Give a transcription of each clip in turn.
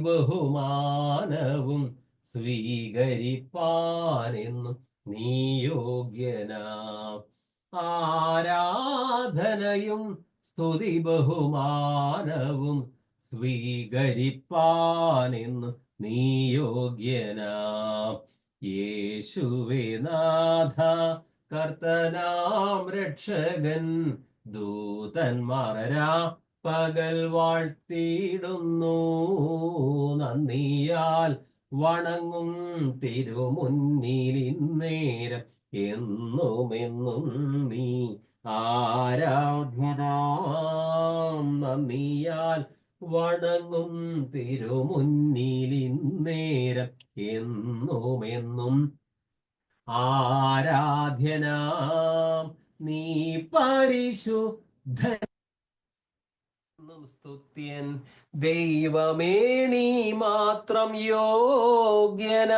ബഹുമാനവും സ്വീകരിപ്പാനെന്നും നീ യോഗ്യനാം. ആരാധനയും സ്തുതി ബഹുമാനവും സ്വീകരിപ്പാനെന്നും നീ യോഗ്യനാം. യേശുവേ നാഥ കർത്തനാം രക്ഷകൻ, ദൂതന്മാരാ പകൽ വാഴ്ത്തിയിടുന്നു. നന്ദിയാൽ വണങ്ങും തിരുമുന്നിൽ ഇന്നേരം എന്നുമെന്നും നീ ആരാധ്യനാം. നന്ദിയാൽ വണങ്ങും തിരുമുന്നിൽ ഇന്നേരം എന്നുമെന്നും ആരാധ്യനാം. നീ പരിശുദ്ധൻ സ്തുത്യൻ, ദൈവമേ നീ മാത്രം യോഗ്യനാം.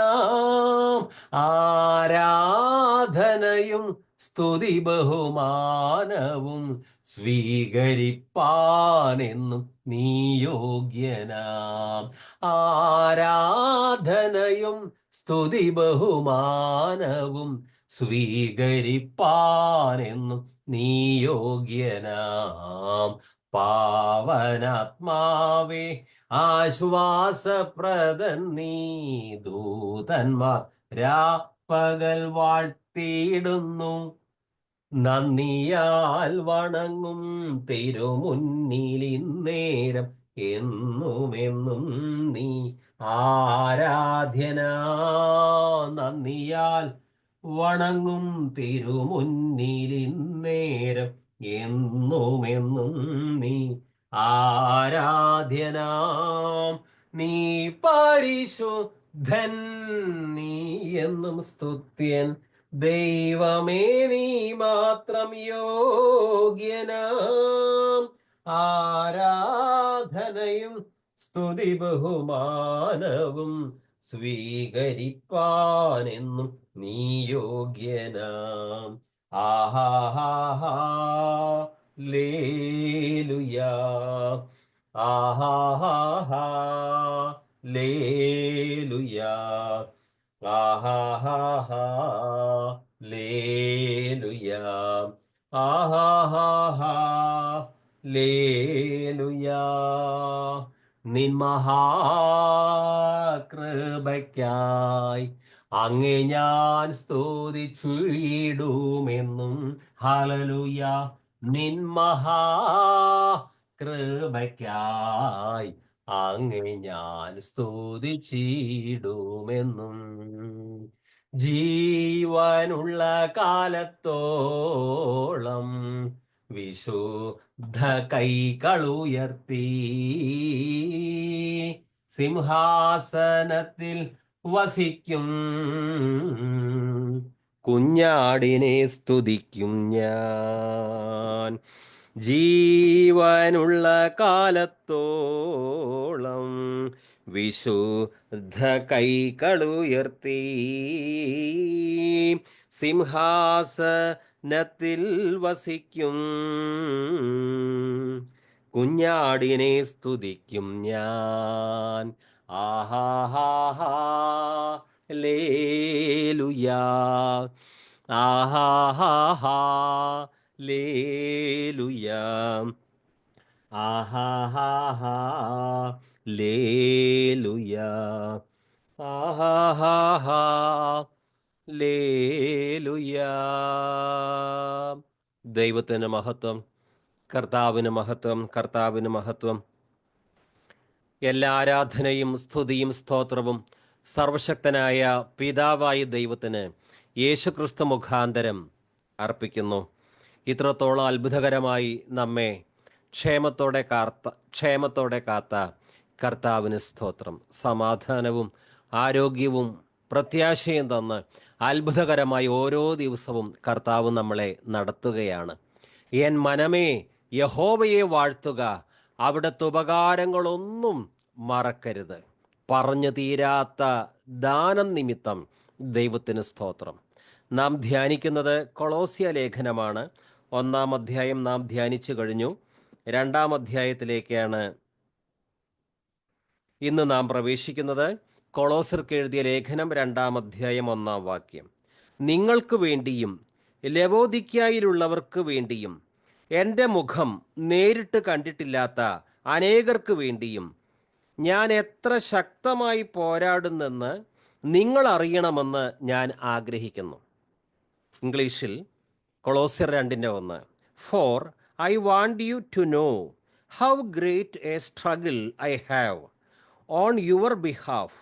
ആരാധനയും സ്തുതി ബഹുമാനവും സ്വീകരിപ്പാനെന്നും നീ യോഗ്യനാം. ആരാധനയും സ്തുതി ബഹുമാനവും സ്വീകരിപ്പാനെന്നും നീ യോഗ്യനാം. പാവനാത്മാവേ ആശ്വാസപ്രദൻ നീ, ദൂതന്മാർ രാപ്പകൽ വാഴ്ത്തിയിടുന്നു. നന്ദിയാൽ വണങ്ങും തിരുമുന്നിൽ ഇന്നേരം എന്നുമെന്നും നീ ആരാധ്യനാ. നന്ദിയാൽ വണങ്ങും തിരുമുന്നിൽ ഇന്നേരം എന്നുമെന്നും നീ ആരാധ്യനാം. നീ പരിശുദ്ധൻ, നീ എന്നും സ്തുത്യൻ, ദൈവമേ നീ മാത്രം യോഗ്യനാം. ആരാധനയും സ്തുതി ബഹുമാനവും സ്വീകരിപ്പാനെന്നും നീ യോഗ്യനാം. ആഹാ ലേലുയാ, ആഹാ ലേലുയാ, ആഹാ ലേലുയാ, ആഹാ ലേലുയാ. നിൻ മഹാകൃപയ്ക്കായി അങ്ങേ ഞാൻ സ്തുതിച്ചിടുമെന്നും. ഹല്ലേലൂയ. നിൻ മഹാകൃപയ്ക്കായി അങ്ങേ ഞാൻ സ്തുതിച്ചിടുമെന്നും. ജീവനുള്ള കാലത്തോളം വിശുദ്ധ കൈകളുയർത്തി സിംഹാസനത്തിൽ വസിക്കും കുഞ്ഞാടിനെ സ്തുതിക്കും ഞാൻ. ജീവനുള്ള കാലത്തോളം വിശുദ്ധ കൈകളുയർത്തി സിംഹാസനത്തിൽ വസിക്കും കുഞ്ഞാടിനെ സ്തുതിക്കും ഞാൻ. ആഹാ ലേലുയാ, ആഹാ ലേലുയാ, ആഹാ ലേലുയാ, ആഹാ ലേലുയാ. ദൈവത്തിന് മഹത്വം, കർത്താവിന് മഹത്വം, കർത്താവിന് മഹത്വം. എല്ലാ ആരാധനയും സ്തുതിയും സ്തോത്രവും സർവശക്തനായ പിതാവായ ദൈവത്തിന് യേശുക്രിസ്തു മുഖാന്തരം അർപ്പിക്കുന്നു. ഇത്രത്തോളം അത്ഭുതകരമായി നമ്മെ ക്ഷേമത്തോടെ കാത്ത കർത്താവിന് സ്തോത്രം. സമാധാനവും ആരോഗ്യവും പ്രത്യാശയും തന്ന് അത്ഭുതകരമായി ഓരോ ദിവസവും കർത്താവ് നമ്മളെ നടത്തുകയാണ്. എൻ മനമേ യഹോവയെ വാഴ്ത്തുക, അവിടുത്തെ ഉപകാരങ്ങളൊന്നും മറക്കരുത്. പറഞ്ഞു തീരാത്ത ദാനം നിമിത്തം ദൈവത്തിന് സ്തോത്രം. നാം ധ്യാനിക്കുന്നത് കൊളോസ്യ ലേഖനമാണ്. 1-ാം അധ്യായം നാം ധ്യാനിച്ചു കഴിഞ്ഞു. 2-ാം അധ്യായത്തിലേക്കാണ് ഇന്ന് നാം പ്രവേശിക്കുന്നത് കൊളോസ്യർക്ക് എഴുതിയ ലേഖനം 2-ാം അധ്യായം 1-ാം വാക്യം. നിങ്ങൾക്ക് വേണ്ടിയും ലവോദിക്യായിലുള്ളവർക്ക് വേണ്ടിയും എൻ്റെ മുഖം നേരിട്ട് കണ്ടിട്ടില്ലാത്ത അനേകർക്ക് വേണ്ടിയും ഞാൻ എത്ര ശക്തമായി പോരാടുന്നെന്ന് നിങ്ങൾ അറിയണമെന്ന് ഞാൻ ആഗ്രഹിക്കുന്നു. ഇംഗ്ലീഷിൽ Colossians 2:1. For I want you to know how great a struggle I have on your behalf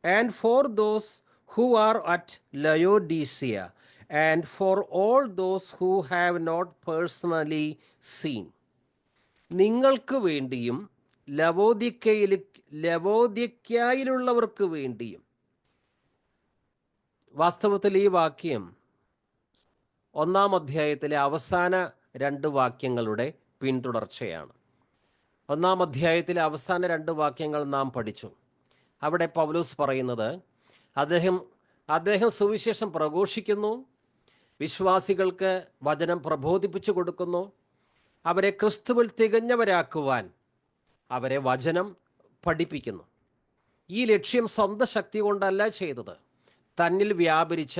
and for those who are at Laodicea and for all those who have not personally seen. നിങ്ങൾക്ക് വേണ്ടിയും ലവോദിക്യയിലുള്ളവർക്ക് വേണ്ടിയും. വാസ്തവത്തിൽ ഈ വാക്യം 1-ാം അധ്യായത്തിലെ അവസാന 2 വാക്യങ്ങളുടെ പിന്തുടർച്ചയാണ്. 1-ാം അധ്യായത്തിലെ അവസാന 2 വാക്യങ്ങൾ നാം പഠിച്ചു. അവിടെ പൗലോസ് പറയുന്നത് അദ്ദേഹം സുവിശേഷം പ്രഘോഷിക്കുന്നു, വിശ്വാസികൾക്ക് വചനം പ്രബോധിപ്പിച്ചു കൊടുക്കുന്നു, അവരെ ക്രിസ്തുവിൽ തികഞ്ഞവരാക്കുവാൻ അവരെ വചനം പഠിപ്പിക്കുന്നു. ഈ ലക്ഷ്യം സ്വന്തം ശക്തി കൊണ്ടല്ല ചെയ്തത്, തന്നിൽ വ്യാപരിച്ച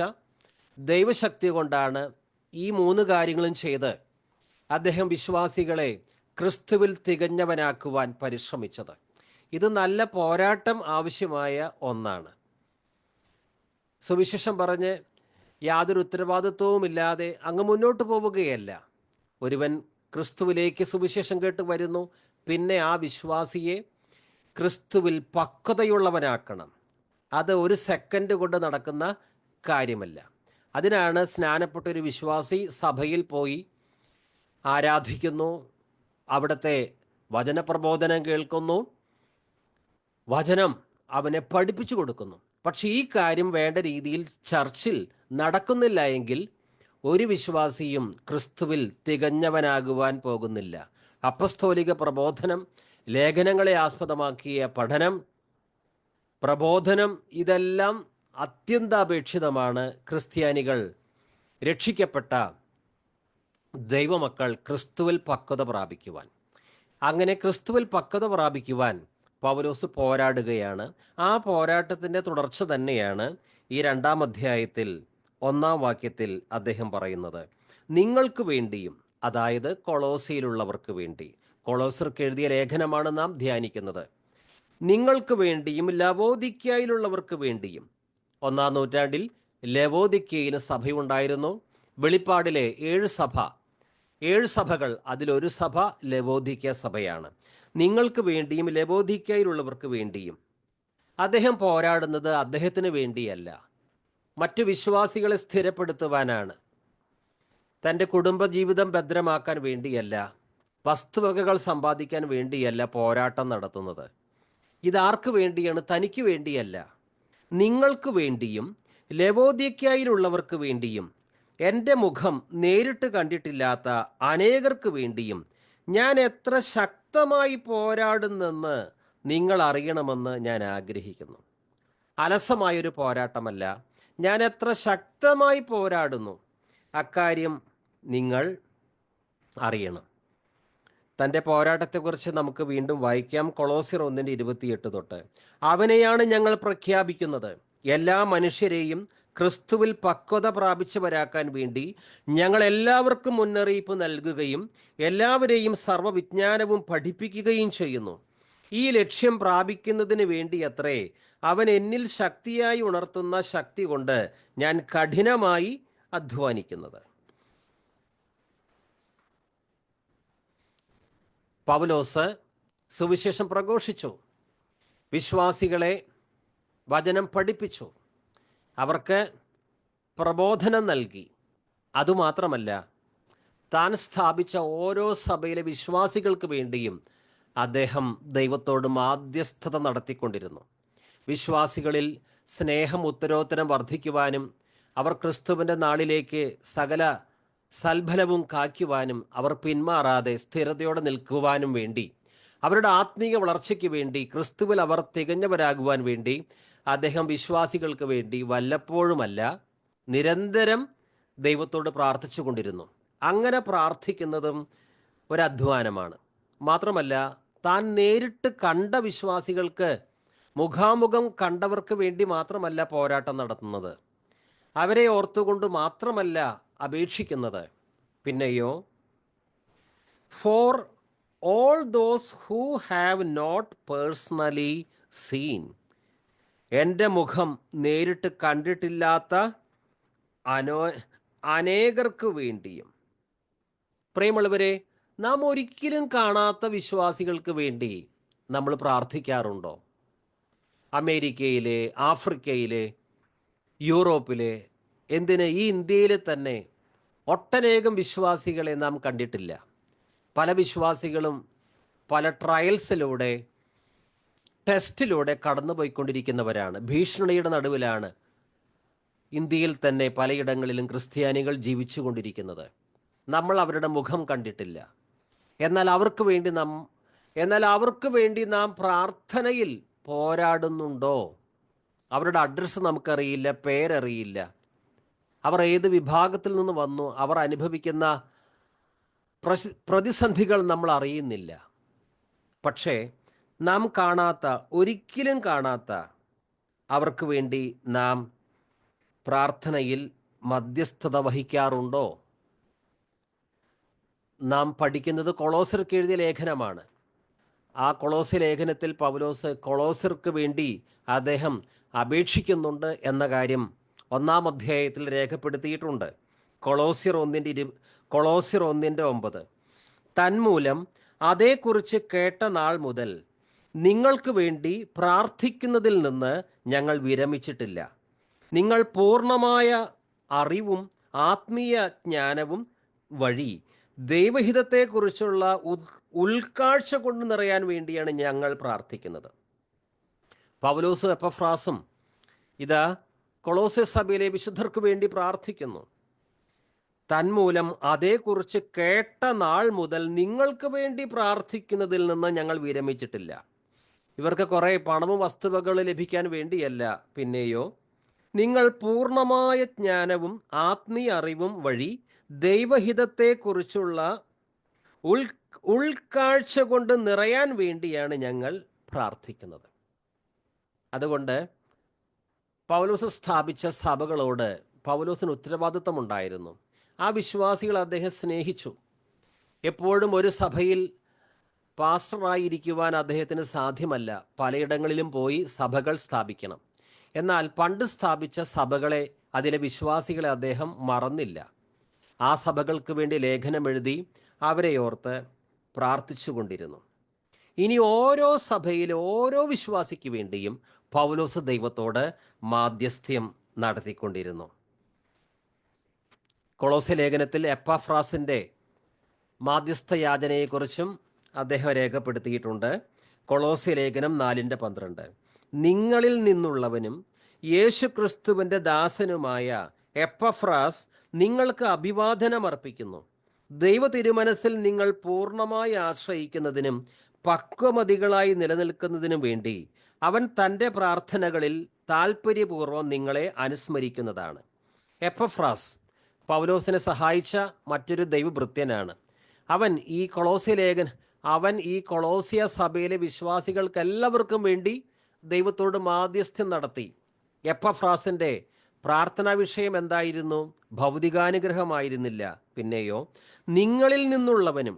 ദൈവശക്തി കൊണ്ടാണ് ഈ 3 കാര്യങ്ങളും ചെയ്ത് അദ്ദേഹം വിശ്വാസികളെ ക്രിസ്തുവിൽ തികഞ്ഞവനാക്കുവാൻ പരിശ്രമിച്ചത്. ഇത് നല്ല പോരാട്ടം ആവശ്യമായ ഒന്നാണ്. സുവിശേഷം പറഞ്ഞ് യാതൊരു ഉത്തരവാദിത്വവുമില്ലാതെ അങ്ങ് മുന്നോട്ട് പോവുകയല്ല. ഒരുവൻ ക്രിസ്തുവിലേക്ക് സുവിശേഷം കേട്ട് വരുന്നു, പിന്നെ ആ വിശ്വാസിയെ ക്രിസ്തുവിൽ പക്വതയുള്ളവനാക്കണം. അത് ഒരു സെക്കൻഡ് കൊണ്ട് നടക്കുന്ന കാര്യമല്ല. അതിനാണ് സ്നാനപ്പെട്ടൊരു വിശ്വാസി സഭയിൽ പോയി ആരാധിക്കുന്നു, അവിടുത്തെ വചനപ്രബോധനം കേൾക്കുന്നു, വചനം അവനെ പഠിപ്പിച്ചു കൊടുക്കുന്നു. പക്ഷേ ഈ കാര്യം വേണ്ട രീതിയിൽ ചർച്ചിൽ നടക്കുന്നില്ല എങ്കിൽ ഒരു വിശ്വാസിയും ക്രിസ്തുവിൽ തികഞ്ഞവനാകുവാൻ പോകുന്നില്ല. അപ്പസ്തോലിക പ്രബോധനം, ലേഖനങ്ങളെ ആസ്പദമാക്കിയ പഠനം, പ്രബോധനം, ഇതെല്ലാം അത്യന്താപേക്ഷിതമാണ് ക്രിസ്ത്യാനികൾ, രക്ഷിക്കപ്പെട്ട ദൈവമക്കൾ ക്രിസ്തുവിൽ പക്വത പ്രാപിക്കുവാൻ. അങ്ങനെ ക്രിസ്തുവിൽ പക്വത പ്രാപിക്കുവാൻ പൗലോസ് പോരാടുകയാണ്. ആ പോരാട്ടത്തിൻ്റെ തുടർച്ച തന്നെയാണ് ഈ 2-ാം അധ്യായത്തിൽ 1-ാം വാക്യത്തിൽ അദ്ദേഹം പറയുന്നത്. നിങ്ങൾക്ക് വേണ്ടിയും, അതായത് കൊളോസിയിലുള്ളവർക്ക് വേണ്ടി. കൊളോസ്യർക്ക് എഴുതിയ ലേഖനമാണ് നാം ധ്യാനിക്കുന്നത്. നിങ്ങൾക്ക് വേണ്ടിയും ലവോദിക്യയിലുള്ളവർക്ക് വേണ്ടിയും. 1-ാം നൂറ്റാണ്ടിൽ ലവോദിക്യയിൽ സഭയുണ്ടായിരുന്നു. വെളിപ്പാടിലെ 7 സഭകൾ, അതിലൊരു സഭ ലവോദിക്യ സഭയാണ്. നിങ്ങൾക്ക് വേണ്ടിയും ലവോദിക്യയിലുള്ളവർക്ക് വേണ്ടിയും. അദ്ദേഹം പോരാടുന്നത് അദ്ദേഹത്തിന് വേണ്ടിയല്ല, മറ്റു വിശ്വാസികളെ സ്ഥിരപ്പെടുത്തുവാനാണ്. തൻ്റെ കുടുംബജീവിതം ഭദ്രമാക്കാൻ വേണ്ടിയല്ല, വസ്തുവകകൾ സമ്പാദിക്കാൻ വേണ്ടിയല്ല പോരാട്ടം നടത്തുന്നത്. ഇതാർക്ക് വേണ്ടിയാണ്? തനിക്ക് വേണ്ടിയല്ല. നിങ്ങൾക്ക് വേണ്ടിയും ലവോദിക്യയിലുള്ളവർക്ക് വേണ്ടിയും എൻ്റെ മുഖം നേരിട്ട് കണ്ടിട്ടില്ലാത്ത അനേകർക്ക് വേണ്ടിയും ഞാൻ എത്ര ശക്തമായി പോരാടുന്നെന്ന് നിങ്ങൾ അറിയണമെന്ന് ഞാൻ ആഗ്രഹിക്കുന്നു. അലസമായൊരു പോരാട്ടമല്ല, ഞാൻ എത്ര ശക്തമായി പോരാടുന്നു, അക്കാര്യം നിങ്ങൾ അറിയണം. തൻ്റെ പോരാട്ടത്തെക്കുറിച്ച് നമുക്ക് വീണ്ടും വായിക്കാം. കൊളോസ്യർ 1:28 തൊട്ട്. അവനെയാണ് ഞങ്ങൾ പ്രഖ്യാപിക്കുന്നത്, എല്ലാ മനുഷ്യരെയും ക്രിസ്തുവിൽ പക്വത പ്രാപിച്ചവരാക്കാൻ വേണ്ടി ഞങ്ങൾ എല്ലാവർക്കും മുന്നറിയിപ്പ് നൽകുകയും എല്ലാവരെയും സർവ്വവിജ്ഞാനവും പഠിപ്പിക്കുകയും ചെയ്യുന്നു. ഈ ലക്ഷ്യം പ്രാപിക്കുന്നതിന് വേണ്ടിയത്രേ അവൻ എന്നിൽ ശക്തിയായി ഉണർത്തുന്ന ശക്തി കൊണ്ട് ഞാൻ കഠിനമായി അധ്വാനിക്കുന്നത്. പൗലോസ് സുവിശേഷം പ്രഘോഷിച്ചു, വിശ്വാസികളെ വചനം പഠിപ്പിച്ചു, അവർക്ക് പ്രബോധനം നൽകി. അതുമാത്രമല്ല, താൻ സ്ഥാപിച്ച ഓരോ സഭയിലെ വിശ്വാസികൾക്ക് വേണ്ടിയും അദ്ദേഹം ദൈവത്തോട് മാധ്യസ്ഥത നടത്തിക്കൊണ്ടിരുന്നു. വിശ്വാസികളിൽ സ്നേഹം ഉത്തരോത്തരം വർദ്ധിക്കുവാനും അവർ ക്രിസ്തുവിൻ്റെ നാളിലേക്ക് സകല സൽഫലവും കായ്ക്കുവാനും അവർ പിന്മാറാതെ സ്ഥിരതയോടെ നിൽക്കുവാനും വേണ്ടി, അവരുടെ ആത്മീയ വളർച്ചയ്ക്ക് വേണ്ടി, ക്രിസ്തുവിൽ അവർ തികഞ്ഞവരാകുവാൻ വേണ്ടി അദ്ദേഹം വിശ്വാസികൾക്ക് വേണ്ടി വല്ലപ്പോഴുമല്ല നിരന്തരം ദൈവത്തോട് പ്രാർത്ഥിച്ചു കൊണ്ടിരുന്നു. അങ്ങനെ പ്രാർത്ഥിക്കുന്നതും ഒരധ്വാനമാണ്. മാത്രമല്ല, താൻ നേരിട്ട് കണ്ട വിശ്വാസികൾക്ക് മുഖാമുഖം കണ്ടവർക്ക് വേണ്ടി മാത്രമല്ല പോരാട്ടം നടത്തുന്നത്, അവരെ ഓർത്തുകൊണ്ട് മാത്രമല്ല അപേക്ഷിക്കുന്നത്. പിന്നെയോ, for all those who have not personally seen, എൻ്റെ മുഖം നേരിട്ട് കണ്ടിട്ടില്ലാത്ത അനേകർക്ക് വേണ്ടിയും. പ്രിയമുള്ളവരെ, നാം ഒരിക്കലും കാണാത്ത വിശ്വാസികൾക്ക് വേണ്ടി നമ്മൾ പ്രാർത്ഥിക്കാറുണ്ടോ? അമേരിക്കയിലെ, ആഫ്രിക്കയിലെ, യൂറോപ്പിലെ, എന്തിന് ഈ ഇന്ത്യയിൽ തന്നെ ഒട്ടനേകം വിശ്വാസികളെ നാം കണ്ടിട്ടില്ല. പല വിശ്വാസികളും പല ട്രയൽസിലൂടെ, ടെസ്റ്റിലൂടെ കടന്നു പോയിക്കൊണ്ടിരിക്കുന്നവരാണ്. ഭീഷണിയുടെ നടുവിലാണ് ഇന്ത്യയിൽ തന്നെ പലയിടങ്ങളിലും ക്രിസ്ത്യാനികൾ ജീവിച്ചു കൊണ്ടിരിക്കുന്നത്. നമ്മൾ അവരുടെ മുഖം കണ്ടിട്ടില്ല. എന്നാൽ അവർക്ക് വേണ്ടി നാം പ്രാർത്ഥനയിൽ പോരാടുന്നുണ്ടോ? അവരുടെ അഡ്രസ്സ് നമുക്കറിയില്ല, പേരറിയില്ല, അവർ ഏത് വിഭാഗത്തിൽ നിന്ന് വന്നു, അവർ അനുഭവിക്കുന്ന പ്രതിസന്ധികൾ നമ്മൾ അറിയുന്നില്ല. പക്ഷേ നാം ഒരിക്കലും കാണാത്ത അവർക്ക് വേണ്ടി നാം പ്രാർത്ഥനയിൽ മധ്യസ്ഥത വഹിക്കാറുണ്ടോ? നാം പഠിക്കുന്നത് കൊളോസ്യർക്ക് എഴുതിയ ലേഖനമാണ്. ആ കൊളോസ്യ ലേഖനത്തിൽ പൗലോസ് കൊളോസ്യർക്ക് വേണ്ടി അദ്ദേഹം അപേക്ഷിക്കുന്നുണ്ട് എന്ന കാര്യം 1-ാം അധ്യായത്തിൽ രേഖപ്പെടുത്തിയിട്ടുണ്ട്. കൊളോസ്യർ 1:9. തന്മൂലം അതേക്കുറിച്ച് കേട്ട നാൾ മുതൽ നിങ്ങൾക്ക് വേണ്ടി പ്രാർത്ഥിക്കുന്നതിൽ നിന്ന് ഞങ്ങൾ വിരമിച്ചിട്ടില്ല. നിങ്ങൾ പൂർണ്ണമായ അറിവും ആത്മീയ ജ്ഞാനവും വഴി ദൈവഹിതത്തെക്കുറിച്ചുള്ള ഉൾക്കാഴ്ച കൊണ്ട് നിറയാൻ വേണ്ടിയാണ് ഞങ്ങൾ പ്രാർത്ഥിക്കുന്നത്. പൗലോസും എപ്പഫ്രാസും ഇതാ കൊളോസ്യ സഭയിലെ വിശുദ്ധർക്ക് വേണ്ടി പ്രാർത്ഥിക്കുന്നു. തന്മൂലം അതേക്കുറിച്ച് കേട്ട നാൾ മുതൽ നിങ്ങൾക്ക് വേണ്ടി പ്രാർത്ഥിക്കുന്നതിൽ നിന്ന് ഞങ്ങൾ വിരമിച്ചിട്ടില്ല. ഇവർക്ക് കുറേ പണവും വസ്തുവകൾ ലഭിക്കാൻ വേണ്ടിയല്ല, പിന്നെയോ നിങ്ങൾ പൂർണ്ണമായ ജ്ഞാനവും ആത്മീയ അറിവും വഴി ദൈവഹിതത്തെക്കുറിച്ചുള്ള ഉൾക്കാഴ്ച കൊണ്ട് നിറയാൻ വേണ്ടിയാണ് ഞങ്ങൾ പ്രാർത്ഥിക്കുന്നത്. അതുകൊണ്ട് പൗലോസ് സ്ഥാപിച്ച സഭകളോട് പൗലോസിന് ഉത്തരവാദിത്വമുണ്ടായിരുന്നു. ആ വിശ്വാസികൾ അദ്ദേഹം സ്നേഹിച്ചു. എപ്പോഴും ഒരു സഭയിൽ പാസ്റ്ററായിരിക്കുവാൻ അദ്ദേഹത്തിന് സാധ്യമല്ല. പലയിടങ്ങളിലും പോയി സഭകൾ സ്ഥാപിക്കണം. എന്നാൽ പണ്ട് സ്ഥാപിച്ച സഭകളെ, അതിലെ വിശ്വാസികളെ അദ്ദേഹം മറന്നില്ല. ആ സഭകൾക്ക് വേണ്ടി ലേഖനം എഴുതി അവരെ ഓർത്ത് പ്രാർത്ഥിച്ചു കൊണ്ടിരുന്നു. ഇനി ഓരോ സഭയിലെ ഓരോ വിശ്വാസിക്ക് വേണ്ടിയും പൗലോസ് ദൈവത്തോട് മാധ്യസ്ഥ്യം നടത്തിക്കൊണ്ടിരുന്നു. കൊളോസ്യ ലേഖനത്തിൽ എപ്പഫ്രാസിൻ്റെ മാധ്യസ്ഥ യാചനയെക്കുറിച്ചും അദ്ദേഹം രേഖപ്പെടുത്തിയിട്ടുണ്ട്. കൊളോസ്യ ലേഖനം 4:12. നിങ്ങളിൽ നിന്നുള്ളവനും യേശുക്രിസ്തുവിൻ്റെ ദാസനുമായ എപ്പഫ്രാസ് നിങ്ങൾക്ക് അഭിവാദനം അർപ്പിക്കുന്നു. ദൈവ തിരുമനസ്സിൽ നിങ്ങൾ പൂർണ്ണമായി ആശ്രയിക്കുന്നതിനും പക്വമതികളായി നിലനിൽക്കുന്നതിനും വേണ്ടി അവൻ തൻ്റെ പ്രാർത്ഥനകളിൽ താൽപ്പര്യപൂർവ്വം നിങ്ങളെ അനുസ്മരിക്കുന്നതാണ്. എപ്പഫ്രാസ് പൗലോസിനെ സഹായിച്ച മറ്റൊരു ദൈവഭൃത്യനാണ്. അവൻ ഈ കൊളോസ്യ സഭയിലെ വിശ്വാസികൾക്കെല്ലാവർക്കും വേണ്ടി ദൈവത്തോട് മാധ്യസ്ഥ്യം നടത്തി. എപ്പഫ്രാസിൻ്റെ പ്രാർത്ഥനാ വിഷയം എന്തായിരുന്നു? ഭൗതികാനുഗ്രഹമായിരുന്നില്ല, പിന്നെയോ നിങ്ങളിൽ നിന്നുള്ളവനും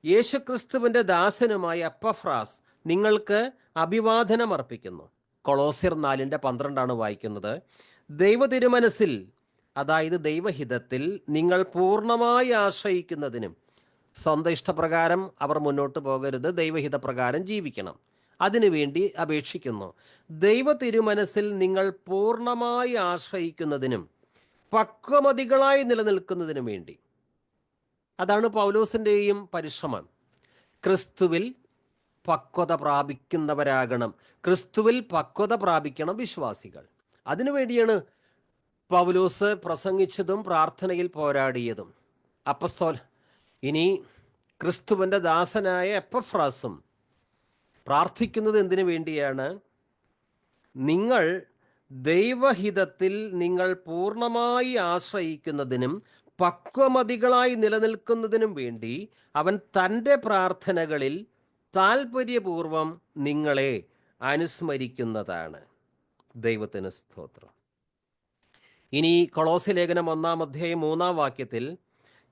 യേശുക്രിസ്തുവിൻ്റെ ദാസനുമായ എപ്പഫ്രാസ് നിങ്ങൾക്ക് അഭിവാദനം അർപ്പിക്കുന്നു. കൊളോസ്യർ 4:12 വായിക്കുന്നത്. ദൈവ തിരുമനസ്സിൽ, അതായത് ദൈവഹിതത്തിൽ നിങ്ങൾ പൂർണ്ണമായി ആശ്രയിക്കുന്നതിനും, സ്വന്തം ഇഷ്ടപ്രകാരം അവർ മുന്നോട്ട് പോകരുത്, ദൈവഹിതപ്രകാരം ജീവിക്കണം, അതിനുവേണ്ടി അപേക്ഷിക്കുന്നു. ദൈവ തിരുമനസ്സിൽ നിങ്ങൾ പൂർണ്ണമായി ആശ്രയിക്കുന്നതിനും പക്വമതികളായി നിലനിൽക്കുന്നതിനും വേണ്ടി. അതാണ് പൗലോസിൻ്റെയും പരിശ്രമം. ക്രിസ്തുവിൽ പക്വത പ്രാപിക്കുന്നവരാകണം, ക്രിസ്തുവിൽ പക്വത പ്രാപിക്കണം വിശ്വാസികൾ. അതിനുവേണ്ടിയാണ് പൗലോസ് പ്രസംഗിച്ചതും പ്രാർത്ഥനയിൽ പോരാടിയതും. ഇനി ക്രിസ്തുവിൻ്റെ ദാസനായ എപ്പഫ്രാസും പ്രാർത്ഥിക്കുന്നത് എന്തിനു വേണ്ടിയാണ്? നിങ്ങൾ ദൈവഹിതത്തിൽ നിങ്ങൾ പൂർണ്ണമായി ആശ്രയിക്കുന്നതിനും പക്വമതികളായി നിലനിൽക്കുന്നതിനും വേണ്ടി അവൻ തൻ്റെ പ്രാർത്ഥനകളിൽ താൽപ്പര്യപൂർവം നിങ്ങളെ അനുസ്മരിക്കുന്നതാണ്. ദൈവത്തിന് സ്തോത്രം. ഇനി കൊളോസ്യ ലേഖനം 1-ാം 3-ാം വാക്യത്തിൽ,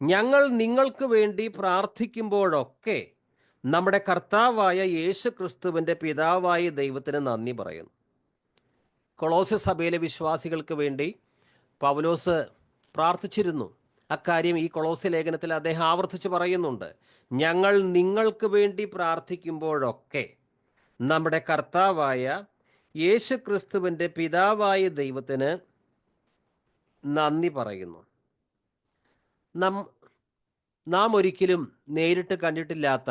ഞങ്ങൾ നിങ്ങൾക്ക് വേണ്ടി പ്രാർത്ഥിക്കുമ്പോഴൊക്കെ നമ്മുടെ കർത്താവായ യേശു ക്രിസ്തുവിൻ്റെ പിതാവായ ദൈവത്തിന് നന്ദി പറയുന്നു. കൊളോസ്യ സഭയിലെ വിശ്വാസികൾക്ക് വേണ്ടി പൗലോസ് പ്രാർത്ഥിച്ചിരുന്നു. അക്കാര്യം ഈ കൊളോസ്യ ലേഖനത്തിൽ അദ്ദേഹം ആവർത്തിച്ച് പറയുന്നുണ്ട്. ഞങ്ങൾ നിങ്ങൾക്ക് വേണ്ടി പ്രാർത്ഥിക്കുമ്പോഴൊക്കെ നമ്മുടെ കർത്താവായ യേശു ക്രിസ്തുവിൻ്റെ പിതാവായ ദൈവത്തിന് നന്ദി പറയുന്നു. നാം ഒരിക്കലും നേരിട്ട് കണ്ടിട്ടില്ലാത്ത,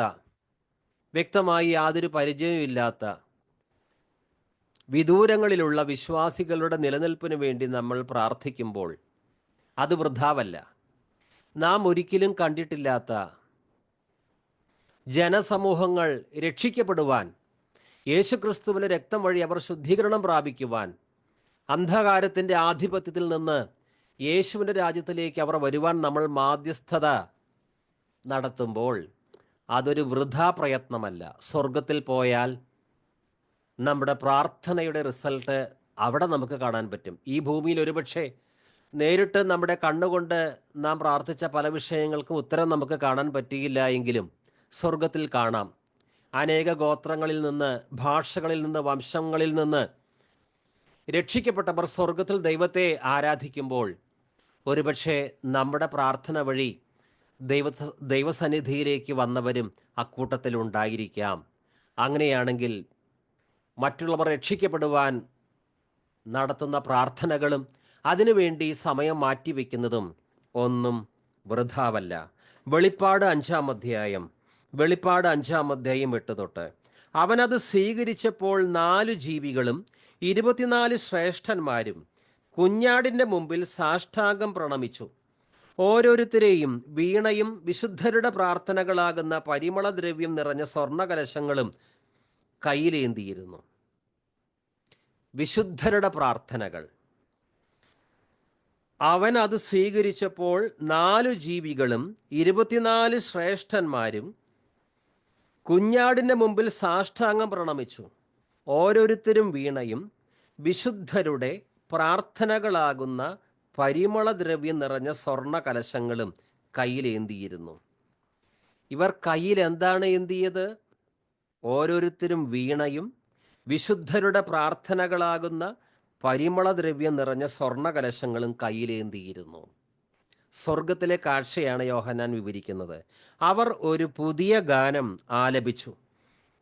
വ്യക്തമായി യാതൊരു പരിചയമില്ലാത്ത വിദൂരങ്ങളിലുള്ള വിശ്വാസികളുടെ നിലനിൽപ്പിന് വേണ്ടി നമ്മൾ പ്രാർത്ഥിക്കുമ്പോൾ അത് വൃഥാവല്ല. നാം ഒരിക്കലും കണ്ടിട്ടില്ലാത്ത ജനസമൂഹങ്ങൾ രക്ഷിക്കപ്പെടുവാൻ, യേശുക്രിസ്തുവിൻ്റെ രക്തം വഴി അവർ ശുദ്ധീകരണം പ്രാപിക്കുവാൻ, അന്ധകാരത്തിൻ്റെ ആധിപത്യത്തിൽ നിന്ന് യേശുവിൻ്റെ രാജ്യത്തിലേക്ക് അവർ വരുവാൻ നമ്മൾ മാധ്യസ്ഥത നടത്തുമ്പോൾ അതൊരു വൃഥാ പ്രയത്നമല്ല. സ്വർഗത്തിൽ പോയാൽ നമ്മുടെ പ്രാർത്ഥനയുടെ റിസൾട്ട് അവിടെ നമുക്ക് കാണാൻ പറ്റും. ഈ ഭൂമിയിൽ ഒരുപക്ഷെ നേരിട്ട് നമ്മുടെ കണ്ണുകൊണ്ട് നാം പ്രാർത്ഥിച്ച പല വിഷയങ്ങൾക്കും ഉത്തരം നമുക്ക് കാണാൻ പറ്റിയില്ല എങ്കിലും സ്വർഗത്തിൽ കാണാം. അനേക ഗോത്രങ്ങളിൽ നിന്ന്, ഭാഷകളിൽ നിന്ന്, വംശങ്ങളിൽ നിന്ന് രക്ഷിക്കപ്പെട്ടവർ സ്വർഗത്തിൽ ദൈവത്തെ ആരാധിക്കുമ്പോൾ ഒരുപക്ഷെ നമ്മുടെ പ്രാർത്ഥന വഴി ദൈവസന്നിധിയിലേക്ക് വന്നവരും അക്കൂട്ടത്തിൽ ഉണ്ടായിരിക്കാം. അങ്ങനെയാണെങ്കിൽ മറ്റുള്ളവർ രക്ഷിക്കപ്പെടുവാൻ നടത്തുന്ന പ്രാർത്ഥനകളും അതിനുവേണ്ടി സമയം മാറ്റിവെക്കുന്നതും ഒന്നും വൃഥാവല്ല. വെളിപ്പാട് 5-ാം അധ്യായം 8 തൊട്ട്, അവനത് സ്വീകരിച്ചപ്പോൾ 4 ജീവികളും 24 ശ്രേഷ്ഠന്മാരും കുഞ്ഞാടിൻ്റെ മുമ്പിൽ സാഷ്ടാംഗം പ്രണമിച്ചു. ഓരോരുത്തരെയും വീണയും വിശുദ്ധരുടെ പ്രാർത്ഥനകളാകുന്ന പരിമളദ്രവ്യം നിറഞ്ഞ സ്വർണ്ണകലശങ്ങളും കയ്യിലേന്തിയിരുന്നു. വിശുദ്ധരുടെ പ്രാർത്ഥനകൾ. അവൻ അത് സ്വീകരിച്ചപ്പോൾ 4 ജീവികളും 24 ശ്രേഷ്ഠന്മാരും കുഞ്ഞാടിൻ്റെ മുമ്പിൽ സാഷ്ടാംഗം പ്രണമിച്ചു. ഓരോരുത്തരും വീണയും വിശുദ്ധരുടെ പ്രാർത്ഥനകളാകുന്ന പരിമളദ്രവ്യം നിറഞ്ഞ സ്വർണ്ണ കലശങ്ങളും കയ്യിലേന്തിയിരുന്നു. ഇവർ കയ്യിൽ എന്താണ് ഏന്തിയത്? ഓരോരുത്തരും വീണയും വിശുദ്ധരുടെ പ്രാർത്ഥനകളാകുന്ന പരിമളദ്രവ്യം നിറഞ്ഞ സ്വർണ്ണ കലശങ്ങളും കയ്യിലേന്തിയിരുന്നു. സ്വർഗത്തിലെ കാഴ്ചയാണ് യോഹന്നാൻ വിവരിക്കുന്നത്. അവർ ഒരു പുതിയ ഗാനം ആലപിച്ചു.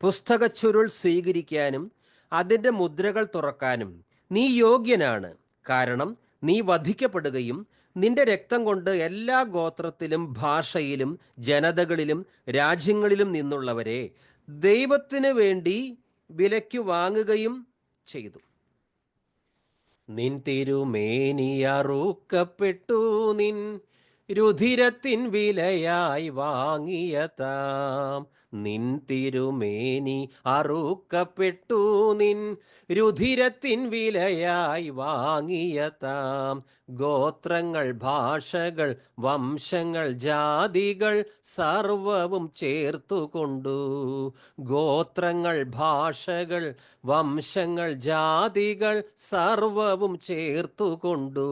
പുസ്തകച്ചുരുൾ സ്വീകരിക്കാനും അതിൻ്റെ മുദ്രകൾ തുറക്കാനും നീ യോഗ്യനാണ്. കാരണം നീ വധിക്കപ്പെടുകയും നിന്റെ രക്തം കൊണ്ട് എല്ലാ ഗോത്രത്തിലും ഭാഷയിലും ജനതകളിലും രാജ്യങ്ങളിലും നിന്നുള്ളവരെ ദൈവത്തിന് വേണ്ടി വിലയ്ക്ക് വാങ്ങുകയും ചെയ്തു. നിൻ തിരുമേനി അറുക്കപ്പെട്ടു, നിൻ രുധിരത്തിൻ വിലയായി വാങ്ങിയതാം. നിൻ തിരുമേനി അറുക്കപ്പെട്ടു, നിൻ രുധിരത്തിൻ വിലയായി വാങ്ങിയതാം. ഗോത്രങ്ങൾ, ഭാഷകൾ, വംശങ്ങൾ, ജാതികൾ സർവവും ചേർത്തുകൊണ്ടു. ഗോത്രങ്ങൾ, ഭാഷകൾ, വംശങ്ങൾ, ജാതികൾ സർവവും ചേർത്തുകൊണ്ടു.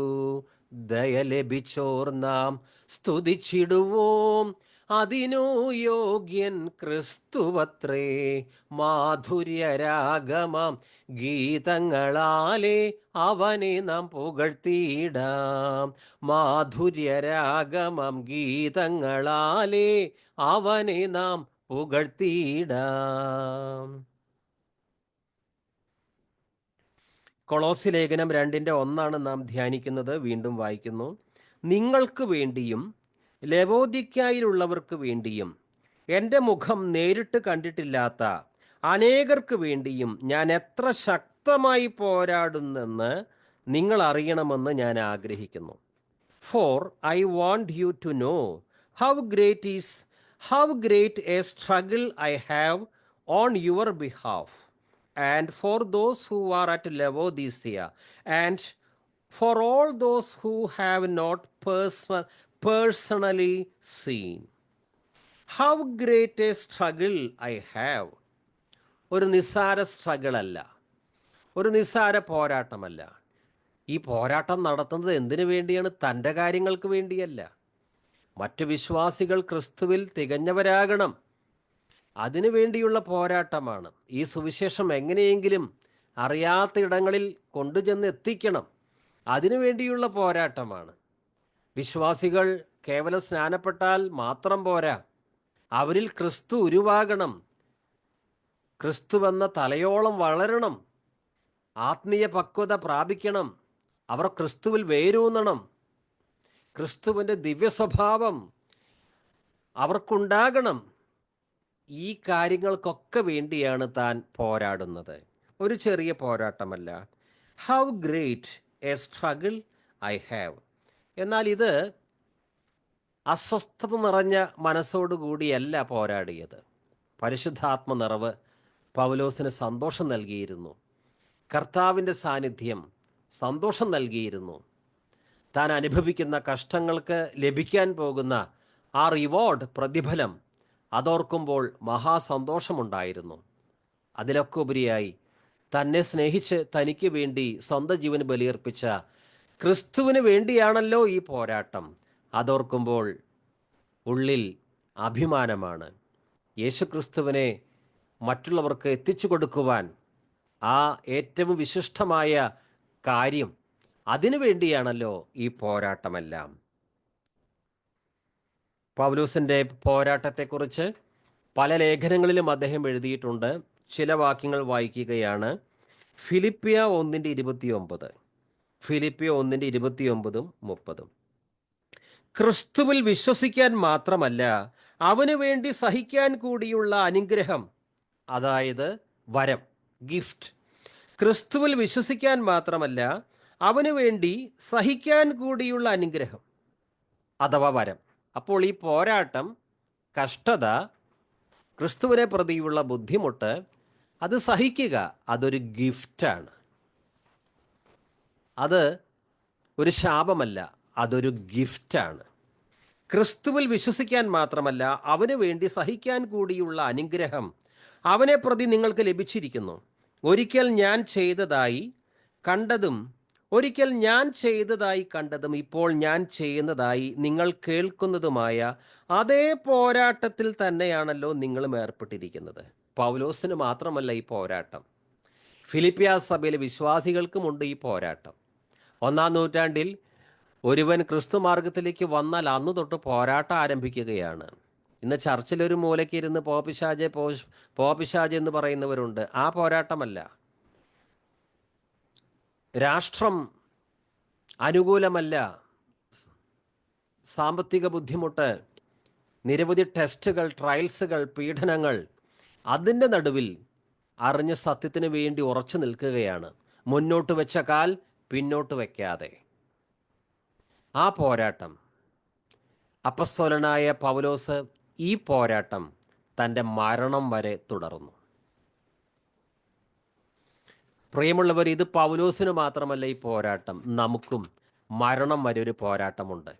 ദയ ലഭിച്ചോർ നാം സ്തുതിച്ചിടുവോം, അതിനു യോഗ്യൻ ക്രിസ്തുവത്രേ. മാധുര്യരാഗമാം ഗീതങ്ങളാലേ അവനെ നാം പുകഴ്ത്തിയിടാം. മാധുര്യരാഗമാം ഗീതങ്ങളാലേ അവനെ നാം പുകഴ്ത്തിയിടാം. കൊളോസ്യ ലേഖനം 2:1 നാം ധ്യാനിക്കുന്നത്. വീണ്ടും വായിക്കുന്നു. നിങ്ങൾക്ക് വേണ്ടിയും ലവോദിക്യായിലുള്ളവർക്ക് വേണ്ടിയും എൻ്റെ മുഖം നേരിട്ട് കണ്ടിട്ടില്ലാത്ത അനേകർക്ക് വേണ്ടിയും ഞാൻ എത്ര ശക്തമായി പോരാടുന്നെന്ന് നിങ്ങൾ അറിയണമെന്ന് ഞാൻ ആഗ്രഹിക്കുന്നു. For I want you to know how great a struggle I have on your behalf, and for those who are at Laodicea, and for all those who have not personally seen. How great a struggle I have. ഒരു നിസ്സാര സ്ട്രഗിളല്ല, ഒരു നിസ്സാര പോരാട്ടമല്ല. ഈ പോരാട്ടം നടത്തുന്നത് എന്തിനു വേണ്ടിയാണ്? തൻ്റെ കാര്യങ്ങൾക്ക് വേണ്ടിയല്ല. മറ്റു വിശ്വാസികൾ ക്രിസ്തുവിൽ തികഞ്ഞവരാകണം, അതിനു വേണ്ടിയുള്ള പോരാട്ടമാണ്. ഈ സുവിശേഷം എങ്ങനെയെങ്കിലും അറിയാത്ത ഇടങ്ങളിൽ കൊണ്ടുചെന്ന് എത്തിക്കണം, അതിനു വേണ്ടിയുള്ള പോരാട്ടമാണ്. വിശ്വാസികൾ കേവലം സ്നാനപ്പെട്ടാൽ മാത്രം പോരാ, അവരിൽ ക്രിസ്തു ഉരുവാകണം, ക്രിസ്തുവെന്ന തലയോളം വളരണം, ആത്മീയ പക്വത പ്രാപിക്കണം, അവർ ക്രിസ്തുവിൽ വേരൂന്നണം, ക്രിസ്തുവിൻ്റെ ദിവ്യ സ്വഭാവം അവർക്കുണ്ടാകണം. ഈ കാര്യങ്ങൾക്കൊക്കെ വേണ്ടിയാണ് താൻ പോരാടുന്നത്. ഒരു ചെറിയ പോരാട്ടമല്ല. How great a struggle I have. എന്നാൽ ഇത് അസ്വസ്ഥത നിറഞ്ഞ മനസ്സോടുകൂടിയല്ല പോരാടിയത്. പരിശുദ്ധാത്മ നിറവ് പൗലോസിന് സന്തോഷം നൽകിയിരുന്നു. കർത്താവിൻ്റെ സാന്നിധ്യം സന്തോഷം നൽകിയിരുന്നു. താൻ അനുഭവിക്കുന്ന കഷ്ടങ്ങൾക്ക് ലഭിക്കാൻ പോകുന്ന ആ റിവാർഡ്, പ്രതിഫലം, അതോർക്കുമ്പോൾ മഹാസന്തോഷമുണ്ടായിരുന്നു. അതിലൊക്കെ ഉപരിയായി തന്നെ സ്നേഹിച്ച് തനിക്ക് വേണ്ടി സ്വന്തം ജീവൻ ബലിയർപ്പിച്ച ക്രിസ്തുവിന് വേണ്ടിയാണല്ലോ ഈ പോരാട്ടം. അതോർക്കുമ്പോൾ ഉള്ളിൽ അഭിമാനമാണ്. യേശുക്രിസ്തുവിനെ മറ്റുള്ളവർക്ക് എത്തിച്ചു കൊടുക്കുവാൻ ആ ഏറ്റവും വിശിഷ്ടമായ കാര്യം, അതിനു വേണ്ടിയാണല്ലോ ഈ പോരാട്ടമെല്ലാം. പൗലോസിൻ്റെ പോരാട്ടത്തെക്കുറിച്ച് പല ലേഖനങ്ങളിലും അദ്ദേഹം എഴുതിയിട്ടുണ്ട്. ചില വാക്യങ്ങൾ വായിക്കുകയാണ്. ഫിലിപ്പിയ 1:29, ഫിലിപ്പിയ 1:29, 30. ക്രിസ്തുവിൽ വിശ്വസിക്കാൻ മാത്രമല്ല, അവന് വേണ്ടി സഹിക്കാൻ കൂടിയുള്ള അനുഗ്രഹം, അതായത് വരം, ഗിഫ്റ്റ്. ക്രിസ്തുവിൽ വിശ്വസിക്കാൻ മാത്രമല്ല, അവന് വേണ്ടി സഹിക്കാൻ കൂടിയുള്ള അനുഗ്രഹം അഥവാ വരം. അപ്പോൾ ഈ പോരാട്ടം, കഷ്ടത, ക്രിസ്തുവിനെ പ്രതിയുള്ള ബുദ്ധിമുട്ട്, അത് സഹിക്കുക, അതൊരു ഗിഫ്റ്റാണ്. അത് ഒരു ശാപമല്ല, അതൊരു ഗിഫ്റ്റാണ്. ക്രിസ്തുവിൽ വിശ്വസിക്കാൻ മാത്രമല്ല, അവന് വേണ്ടി സഹിക്കാൻ കൂടിയുള്ള അനുഗ്രഹം അവനെ പ്രതി നിങ്ങൾക്ക് ലഭിച്ചിരിക്കുന്നു. ഒരിക്കൽ ഞാൻ ചെയ്തതായി കണ്ടതും ഇപ്പോൾ ഞാൻ ചെയ്യുന്നതായി നിങ്ങൾ കേൾക്കുന്നതുമായ അതേ പോരാട്ടത്തിൽ തന്നെയാണല്ലോ നിങ്ങളും ഏർപ്പെട്ടിരിക്കുന്നത്. പൗലോസിന് മാത്രമല്ല ഈ പോരാട്ടം, ഫിലിപ്പിയ സഭയിലെ വിശ്വാസികൾക്കുമുണ്ട് ഈ പോരാട്ടം. 1-ാം നൂറ്റാണ്ടിൽ ഒരുവൻ ക്രിസ്തു മാർഗത്തിലേക്ക് വന്നാൽ അന്ന് തൊട്ട് പോരാട്ടം ആരംഭിക്കുകയാണ്. ഇന്ന് ചർച്ചിലൊരു മൂലയ്ക്ക് ഇരുന്ന് പോപ്പിശാജ് എന്ന് പറയുന്നവരുണ്ട്. ആ പോരാട്ടമല്ല. രാഷ്ട്രം അനുകൂലമല്ല, സാമ്പത്തിക ബുദ്ധിമുട്ട്, നിരവധി ടെസ്റ്റുകൾ, ട്രയൽസുകൾ, പീഡനങ്ങൾ, അതിൻ്റെ നടുവിൽ അറിഞ്ഞ സത്യത്തിന് വേണ്ടി ഉറച്ചു നിൽക്കുകയാണ്. മുന്നോട്ട് വെച്ച കാൽ പിന്നോട്ട് വയ്ക്കാതെ. ആ പോരാട്ടം, അപ്പസ്തോലനായ പൗലോസ് ഈ പോരാട്ടം തൻ്റെ മരണം വരെ തുടർന്നു. പ്രിയമുള്ളവർ, ഇത് പൗലോസിന് മാത്രമല്ല ഈ പോരാട്ടം, നമുക്കും മരണം വരെ ഒരു പോരാട്ടമുണ്ട്.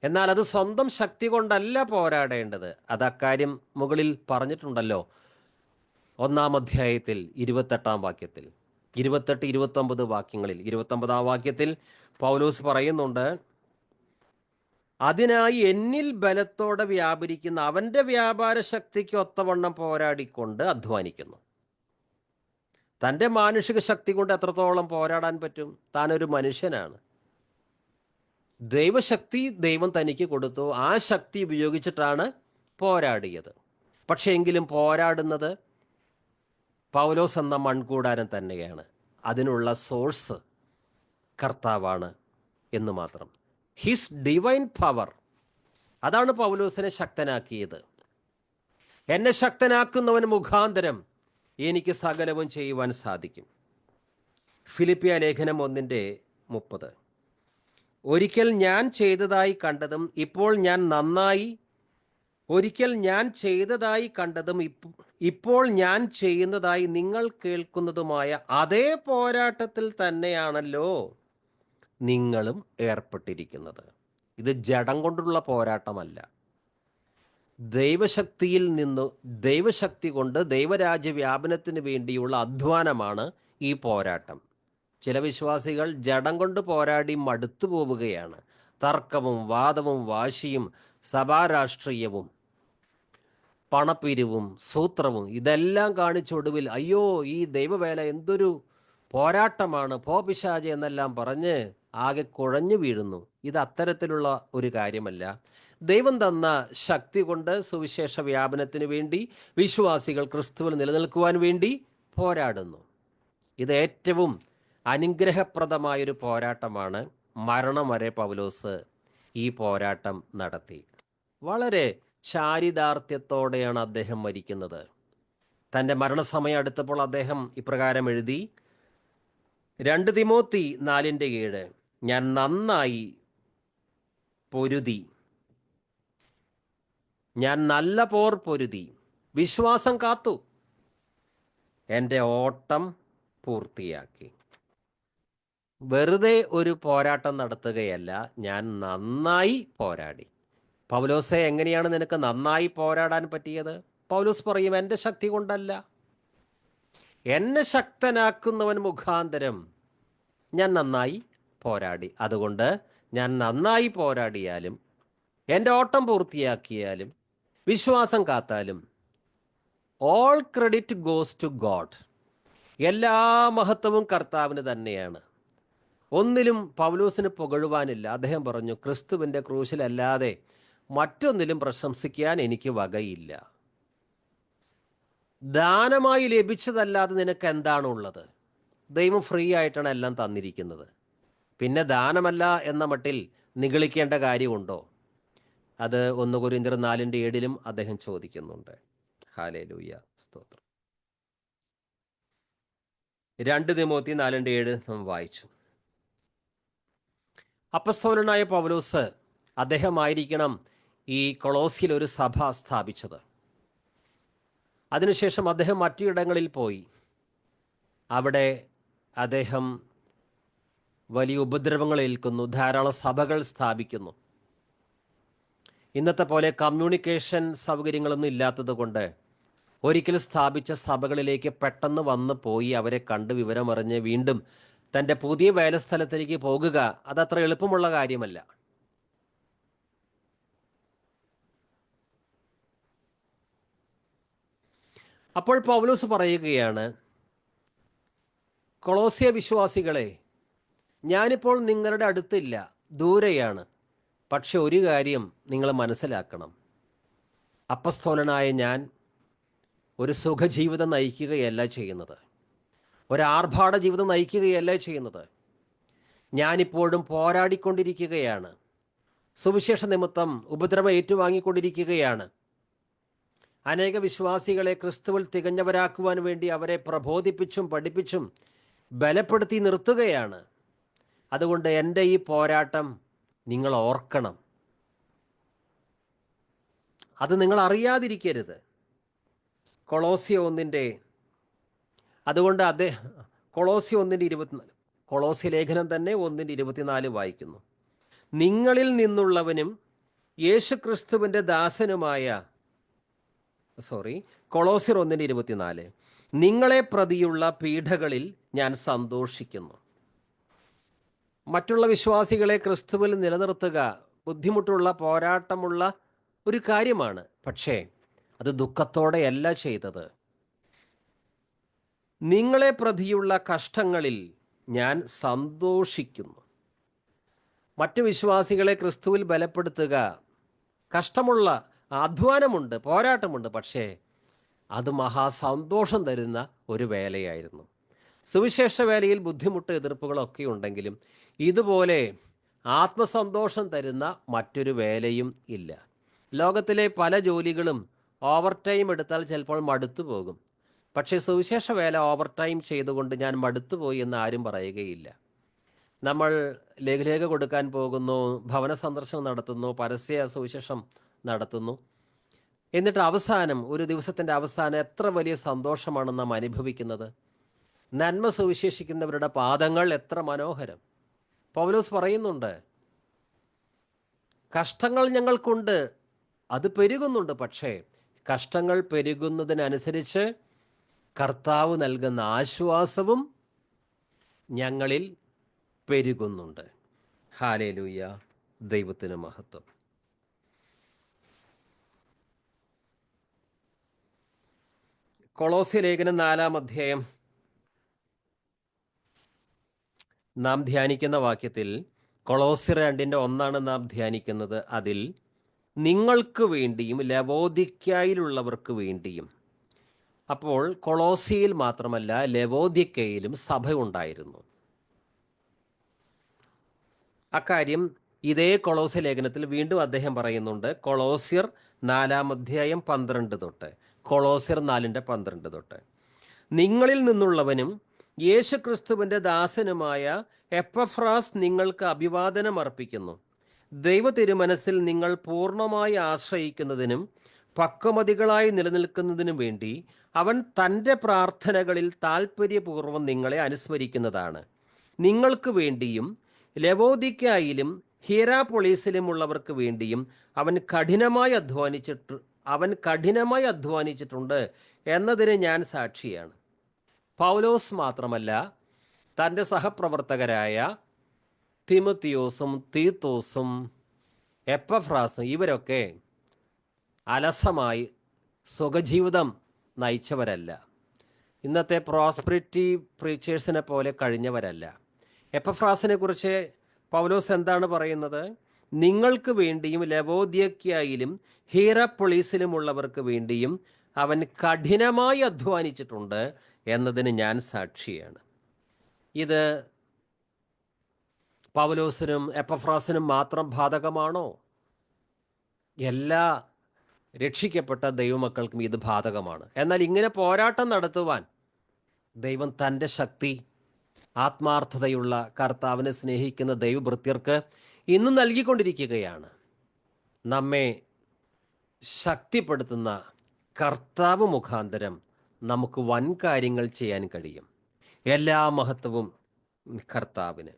എന്നാൽ അത് സ്വന്തം ശക്തി കൊണ്ടല്ല പോരാടേണ്ടത്. അത് അക്കാര്യം മുകളിൽ പറഞ്ഞിട്ടുണ്ടല്ലോ. 1-ാം അധ്യായത്തിൽ 28-ാം വാക്യത്തിൽ, 28, 29 വാക്യങ്ങളിൽ, 29-ാം വാക്യത്തിൽ പൗലോസ് പറയുന്നുണ്ട്, അതിനായി എന്നിൽ ബലത്തോടെ വ്യാപരിക്കുന്ന അവൻ്റെ വ്യാപാര ശക്തിക്ക് ഒത്തവണ്ണം പോരാടിക്കൊണ്ട് അധ്വാനിക്കുന്നു. തൻ്റെ മാനുഷിക ശക്തി കൊണ്ട് എത്രത്തോളം പോരാടാൻ പറ്റും? താനൊരു മനുഷ്യനാണ്. ദൈവശക്തി ദൈവം തനിക്ക് കൊടുത്തു. ആ ശക്തി ഉപയോഗിച്ചിട്ടാണ് പോരാടിയത്. പക്ഷേ എങ്കിലും പോരാടുന്നത് പൗലോസ് എന്ന മൺകൂടാരം തന്നെയാണ്. അതിനുള്ള സോഴ്സ് കർത്താവാണ് എന്ന് മാത്രം. ഹിസ് ഡിവൈൻ പവർ, അതാണ് പൗലോസിനെ ശക്തനാക്കിയത്. എന്നെ ശക്തനാക്കുന്നവൻ മുഖാന്തരം എനിക്ക് സകലവും ചെയ്യുവാൻ സാധിക്കും. ഫിലിപ്പിയ ലേഖനം 1:30. ഒരിക്കൽ ഞാൻ ചെയ്തതായി കണ്ടതും ഇപ്പോൾ ഞാൻ ചെയ്യുന്നതായി നിങ്ങൾ കേൾക്കുന്നതുമായ അതേ പോരാട്ടത്തിൽ തന്നെയാണല്ലോ നിങ്ങളും ഏർപ്പെട്ടിരിക്കുന്നത്. ഇത് ജഡം കൊണ്ടുള്ള പോരാട്ടമല്ല. ദൈവശക്തിയിൽ നിന്ന് ദൈവശക്തി കൊണ്ട് ദൈവരാജ്യ വ്യാപനത്തിന് വേണ്ടിയുള്ള അധ്വാനമാണ് ഈ പോരാട്ടം. ചില വിശ്വാസികൾ ജഡം കൊണ്ട് പോരാടി മടുത്തു പോവുകയാണ്. തർക്കവും വാദവും വാശിയും സഭാരാഷ്ട്രീയവും പണപ്പിരിവും സൂത്രവും ഇതെല്ലാം കാണിച്ചൊടുവിൽ അയ്യോ ഈ ദൈവവേല എന്തൊരു പോരാട്ടമാണ്, പോ പിശാച് എന്നെല്ലാം പറഞ്ഞ് ആകെ കുഴഞ്ഞു വീഴുന്നു. ഇത് അത്തരത്തിലുള്ള ഒരു കാര്യമല്ല. ദൈവം തന്ന ശക്തി കൊണ്ട് സുവിശേഷ വ്യാപനത്തിന് വേണ്ടി വിശ്വാസികൾ ക്രിസ്തുവിൽ നിലനിൽക്കുവാൻ വേണ്ടി പോരാടുന്നു. ഇത് ഏറ്റവും അനുഗ്രഹപ്രദമായൊരു പോരാട്ടമാണ്. മരണം വരെ പൗലോസ് ഈ പോരാട്ടം നടത്തി. വളരെ ചാരിതാർത്ഥ്യത്തോടെയാണ് അദ്ദേഹം മരിക്കുന്നത്. തൻ്റെ മരണസമയം അടുത്തപ്പോൾ അദ്ദേഹം ഇപ്രകാരം എഴുതി, 2 തിമോത്തി 4:7, ഞാൻ നന്നായി പൊരുതി, ഞാൻ നല്ല പോർ പൊരുതി, വിശ്വാസം കാത്തു, എൻ്റെ ഓട്ടം പൂർത്തിയാക്കി. വെറുതെ ഒരു പോരാട്ടം നടത്തുകയല്ല, ഞാൻ നന്നായി പോരാടി. പൗലോസെ, എങ്ങനെയാണ് നിനക്ക് നന്നായി പോരാടാൻ പറ്റിയത്? പൗലോസ് പറയും, എൻ്റെ ശക്തി കൊണ്ടല്ല, എന്നെ ശക്തനാക്കുന്നവൻ മുഖാന്തരം ഞാൻ നന്നായി പോരാടി. അതുകൊണ്ട് ഞാൻ നന്നായി പോരാടിയാലും എൻ്റെ ഓട്ടം പൂർത്തിയാക്കിയാലും വിശ്വാസം കാത്താലും all credit goes to God. എല്ലാ മഹത്വവും കർത്താവിന് തന്നെയാണ്. ഒന്നിലും പൗലോസിന് പുകഴുവാനില്ല. അദ്ദേഹം പറഞ്ഞു, ക്രിസ്തുവിൻ്റെ ക്രൂശിലല്ലാതെ മറ്റൊന്നിലും പ്രശംസിക്കാൻ എനിക്ക് വകയില്ല. ദാനമായി ലഭിച്ചതല്ലാതെ നിനക്ക് എന്താണുള്ളത്? ദൈവം ഫ്രീ ആയിട്ടാണ് എല്ലാം തന്നിരിക്കുന്നത്. പിന്നെ ദാനമല്ല എന്ന മട്ടിൽ നിഗളിക്കേണ്ട കാര്യമുണ്ടോ? അത് 1 കൊരിന്ത്യർ 4:7 അദ്ദേഹം ചോദിക്കുന്നുണ്ട്. ഹല്ലേലൂയ, സ്തോത്രം. 2 തിമോത്തി 4:7 നാം വായിച്ചു. അപ്പസ്തോലനായ പൗലോസ് അദ്ദേഹമായിരിക്കണം ഈ കൊളോസിൽ ഒരു സഭ സ്ഥാപിച്ചത്. അതിനുശേഷം അദ്ദേഹം മറ്റിടങ്ങളിൽ പോയി. അവിടെ അദ്ദേഹം വലിയ ഉപദ്രവങ്ങൾ ഏൽക്കുന്നു, ധാരാളം സഭകൾ സ്ഥാപിക്കുന്നു. ഇന്നത്തെ പോലെ കമ്മ്യൂണിക്കേഷൻ സൗകര്യങ്ങളൊന്നും ഇല്ലാത്തത് കൊണ്ട് ഒരിക്കൽ സ്ഥാപിച്ച സഭകളിലേക്ക് പെട്ടെന്ന് വന്ന് പോയി അവരെ കണ്ട് വിവരമറിഞ്ഞ് വീണ്ടും തൻ്റെ പുതിയ വേലസ്ഥലത്തേക്ക് പോകുക അതത്ര എളുപ്പമുള്ള കാര്യമല്ല. അപ്പോൾ പൗലോസ് പറയുകയാണ്, കൊളോസ്യ വിശ്വാസികളെ, ഞാനിപ്പോൾ നിങ്ങളുടെ അടുത്തില്ല, ദൂരെയാണ്. പക്ഷെ ഒരു കാര്യം നിങ്ങൾ മനസ്സിലാക്കണം, അപ്പസ്തോലനായ ഞാൻ ഒരു സുഖജീവിതം നയിക്കുകയല്ല ചെയ്യുന്നത്, ഒരാർഭാട ജീവിതം നയിക്കുകയല്ല ചെയ്യുന്നത്. ഞാനിപ്പോഴും പോരാടിക്കൊണ്ടിരിക്കുകയാണ്, സുവിശേഷ നിമിത്തം ഉപദ്രവം ഏറ്റുവാങ്ങിക്കൊണ്ടിരിക്കുകയാണ്. അനേക വിശ്വാസികളെ ക്രിസ്തുവിൽ തികഞ്ഞവരാക്കുവാൻ വേണ്ടി അവരെ പ്രബോധിപ്പിച്ചും പഠിപ്പിച്ചും ബലപ്പെടുത്തി നിർത്തുകയാണ്. അതുകൊണ്ട് എൻ്റെ ഈ പോരാട്ടം നിങ്ങൾ ഓർക്കണം, അത് നിങ്ങൾ അറിയാതിരിക്കരുത്. കൊളോസ്യ 1 അതുകൊണ്ട് കൊളോസ്യ 1:24, കൊളോസ്യ ലേഖനം തന്നെ 1:24 വായിക്കുന്നു. നിങ്ങളിൽ നിന്നുള്ളവനും യേശുക്രിസ്തുവിൻ്റെ ദാസനുമായ കൊളോസ്യർ 1:24, നിങ്ങളെ പ്രതിയുള്ള പീഡകളിൽ ഞാൻ സന്തോഷിക്കുന്നു. മറ്റുള്ള വിശ്വാസികളെ ക്രിസ്തുവിൽ നിലനിർത്തുക ബുദ്ധിമുട്ടുള്ള പോരാട്ടമുള്ള ഒരു കാര്യമാണ്. പക്ഷേ അത് ദുഃഖത്തോടെയല്ല ചെയ്തത്. നിങ്ങളെ പ്രതിയുള്ള കഷ്ടങ്ങളിൽ ഞാൻ സന്തോഷിക്കുന്നു. മറ്റു വിശ്വാസികളെ ക്രിസ്തുവിൽ ബലപ്പെടുത്തുക കഷ്ടമുള്ള അധ്വാനമുണ്ട്, പോരാട്ടമുണ്ട്. പക്ഷേ അത് മഹാസന്തോഷം തരുന്ന ഒരു വേലയായിരുന്നു. സുവിശേഷ വേലയിൽ ബുദ്ധിമുട്ട് എതിർപ്പുകളൊക്കെ ഉണ്ടെങ്കിലും ഇതുപോലെ ആത്മസന്തോഷം തരുന്ന മറ്റൊരു വേലയും ഇല്ല. ലോകത്തിലെ പല ജോലികളും ഓവർ ടൈം എടുത്താൽ ചിലപ്പോൾ മടുത്തു പോകും. പക്ഷേ സുവിശേഷ വേല ഓവർ ടൈം ചെയ്തുകൊണ്ട് ഞാൻ മടുത്തുപോയി എന്ന് ആരും പറയുകയില്ല. നമ്മൾ ലഘുലേഖ കൊടുക്കാൻ പോകുന്നു, ഭവന സന്ദർശനം നടത്തുന്നു, പരസ്യ സുവിശേഷം നടത്തുന്നു. എന്നിട്ട് അവസാനം, ഒരു ദിവസത്തിൻ്റെ അവസാനം എത്ര വലിയ സന്തോഷമാണ് നാം അനുഭവിക്കുന്നത്. നന്മ സുവിശേഷിക്കുന്നവരുടെ പാദങ്ങൾ എത്ര മനോഹരം. പൗലോസ് പറയുന്നുണ്ട്, കഷ്ടങ്ങൾ ഞങ്ങൾക്കുണ്ട്, അത് പെരുകുന്നുണ്ട്. പക്ഷേ കഷ്ടങ്ങൾ പെരുകുന്നതിനനുസരിച്ച് കർത്താവ് നൽകുന്ന ആശ്വാസവും ഞങ്ങളിൽ പെരുകുന്നുണ്ട്. ഹല്ലേലൂയ, ദൈവത്തിന് മഹത്വം. കൊളോസ്യ ലേഖനം 4-ാം അധ്യായം നാം ധ്യാനിക്കുന്ന വാക്യത്തിൽ കൊളോസ്യർ 2:1 നാം ധ്യാനിക്കുന്നത്. അതിൽ നിങ്ങൾക്ക് വേണ്ടിയും ലവോദിക്യയിലുള്ളവർക്ക് വേണ്ടിയും. അപ്പോൾ കൊളോസ്യയിൽ മാത്രമല്ല, ലവോദിക്യയിലും സഭ ഉണ്ടായിരുന്നു. അക്കാര്യം ഇതേ കൊളോസ്യ ലേഖനത്തിൽ വീണ്ടും അദ്ദേഹം പറയുന്നുണ്ട്. കൊളോസ്യർ 4-ാം അധ്യായം 12 തൊട്ട്, കൊളോസ്യർ 4:12 തൊട്ട്. നിങ്ങളിൽ നിന്നുള്ളവനും യേശുക്രിസ്തുവിൻ്റെ ദാസനുമായ എപ്പഫ്രാസ് നിങ്ങൾക്ക് അഭിവാദനം അർപ്പിക്കുന്നു. ദൈവ തിരുമനസ്സിൽ നിങ്ങൾ പൂർണ്ണമായി ആശ്രയിക്കുന്നതിനും പക്വമതികളായി നിലനിൽക്കുന്നതിനും വേണ്ടി അവൻ തൻ്റെ പ്രാർത്ഥനകളിൽ താൽപ്പര്യപൂർവ്വം നിങ്ങളെ അനുസ്മരിക്കുന്നതാണ്. നിങ്ങൾക്ക് വേണ്ടിയും ലവോദിക്യയിലും ഹിയറാപൊളീസിലും ഉള്ളവർക്ക് വേണ്ടിയും അവൻ കഠിനമായി അധ്വാനിച്ചിട്ടുണ്ട് എന്നതിന് ഞാൻ സാക്ഷിയാണ്. പൗലോസ് മാത്രമല്ല, തൻ്റെ സഹപ്രവർത്തകരായ തിമോത്തിയോസും തീത്തോസും എപ്പഫ്രാസും ഇവരൊക്കെ അലസമായി സുഖജീവിതം നയിച്ചവരല്ല. ഇന്നത്തെ പ്രോസ്പെരിറ്റി പ്രീച്ചേഴ്സിനെ പോലെ കഴിഞ്ഞവരല്ല. എപ്പഫ്രാസിനെ കുറിച്ച് പൗലോസ് എന്താണ് പറയുന്നത്? നിങ്ങൾക്ക് വേണ്ടിയും ലവോദിക്യയിലും ഹീറപ്പൊളീസിലുമുള്ളവർക്ക് വേണ്ടിയും അവൻ കഠിനമായി അധ്വാനിച്ചിട്ടുണ്ട് എന്നതിന് ഞാൻ സാക്ഷിയാണ്. ഇത് പൗലോസിനും എപ്പഫ്രാസിനും മാത്രം ബാധകമാണോ? എല്ലാ രക്ഷിക്കപ്പെട്ട ദൈവമക്കൾക്കും ഇത് ബാധകമാണ്. എന്നാൽ ഇങ്ങനെ പോരാട്ടം നടത്തുവാൻ ദൈവം തൻ്റെ ശക്തി, ആത്മാർത്ഥതയുള്ള കർത്താവിനെ സ്നേഹിക്കുന്ന ദൈവഭൃത്യർക്ക് ഇന്നും നൽകിക്കൊണ്ടിരിക്കുകയാണ്. നമ്മെ ശക്തിപ്പെടുത്തുന്ന കർത്താവ് മുഖാന്തരം നമുക്ക് വൻ കാര്യങ്ങൾ ചെയ്യാൻ കഴിയും. എല്ലാ മഹത്വവും കർത്താവിന്.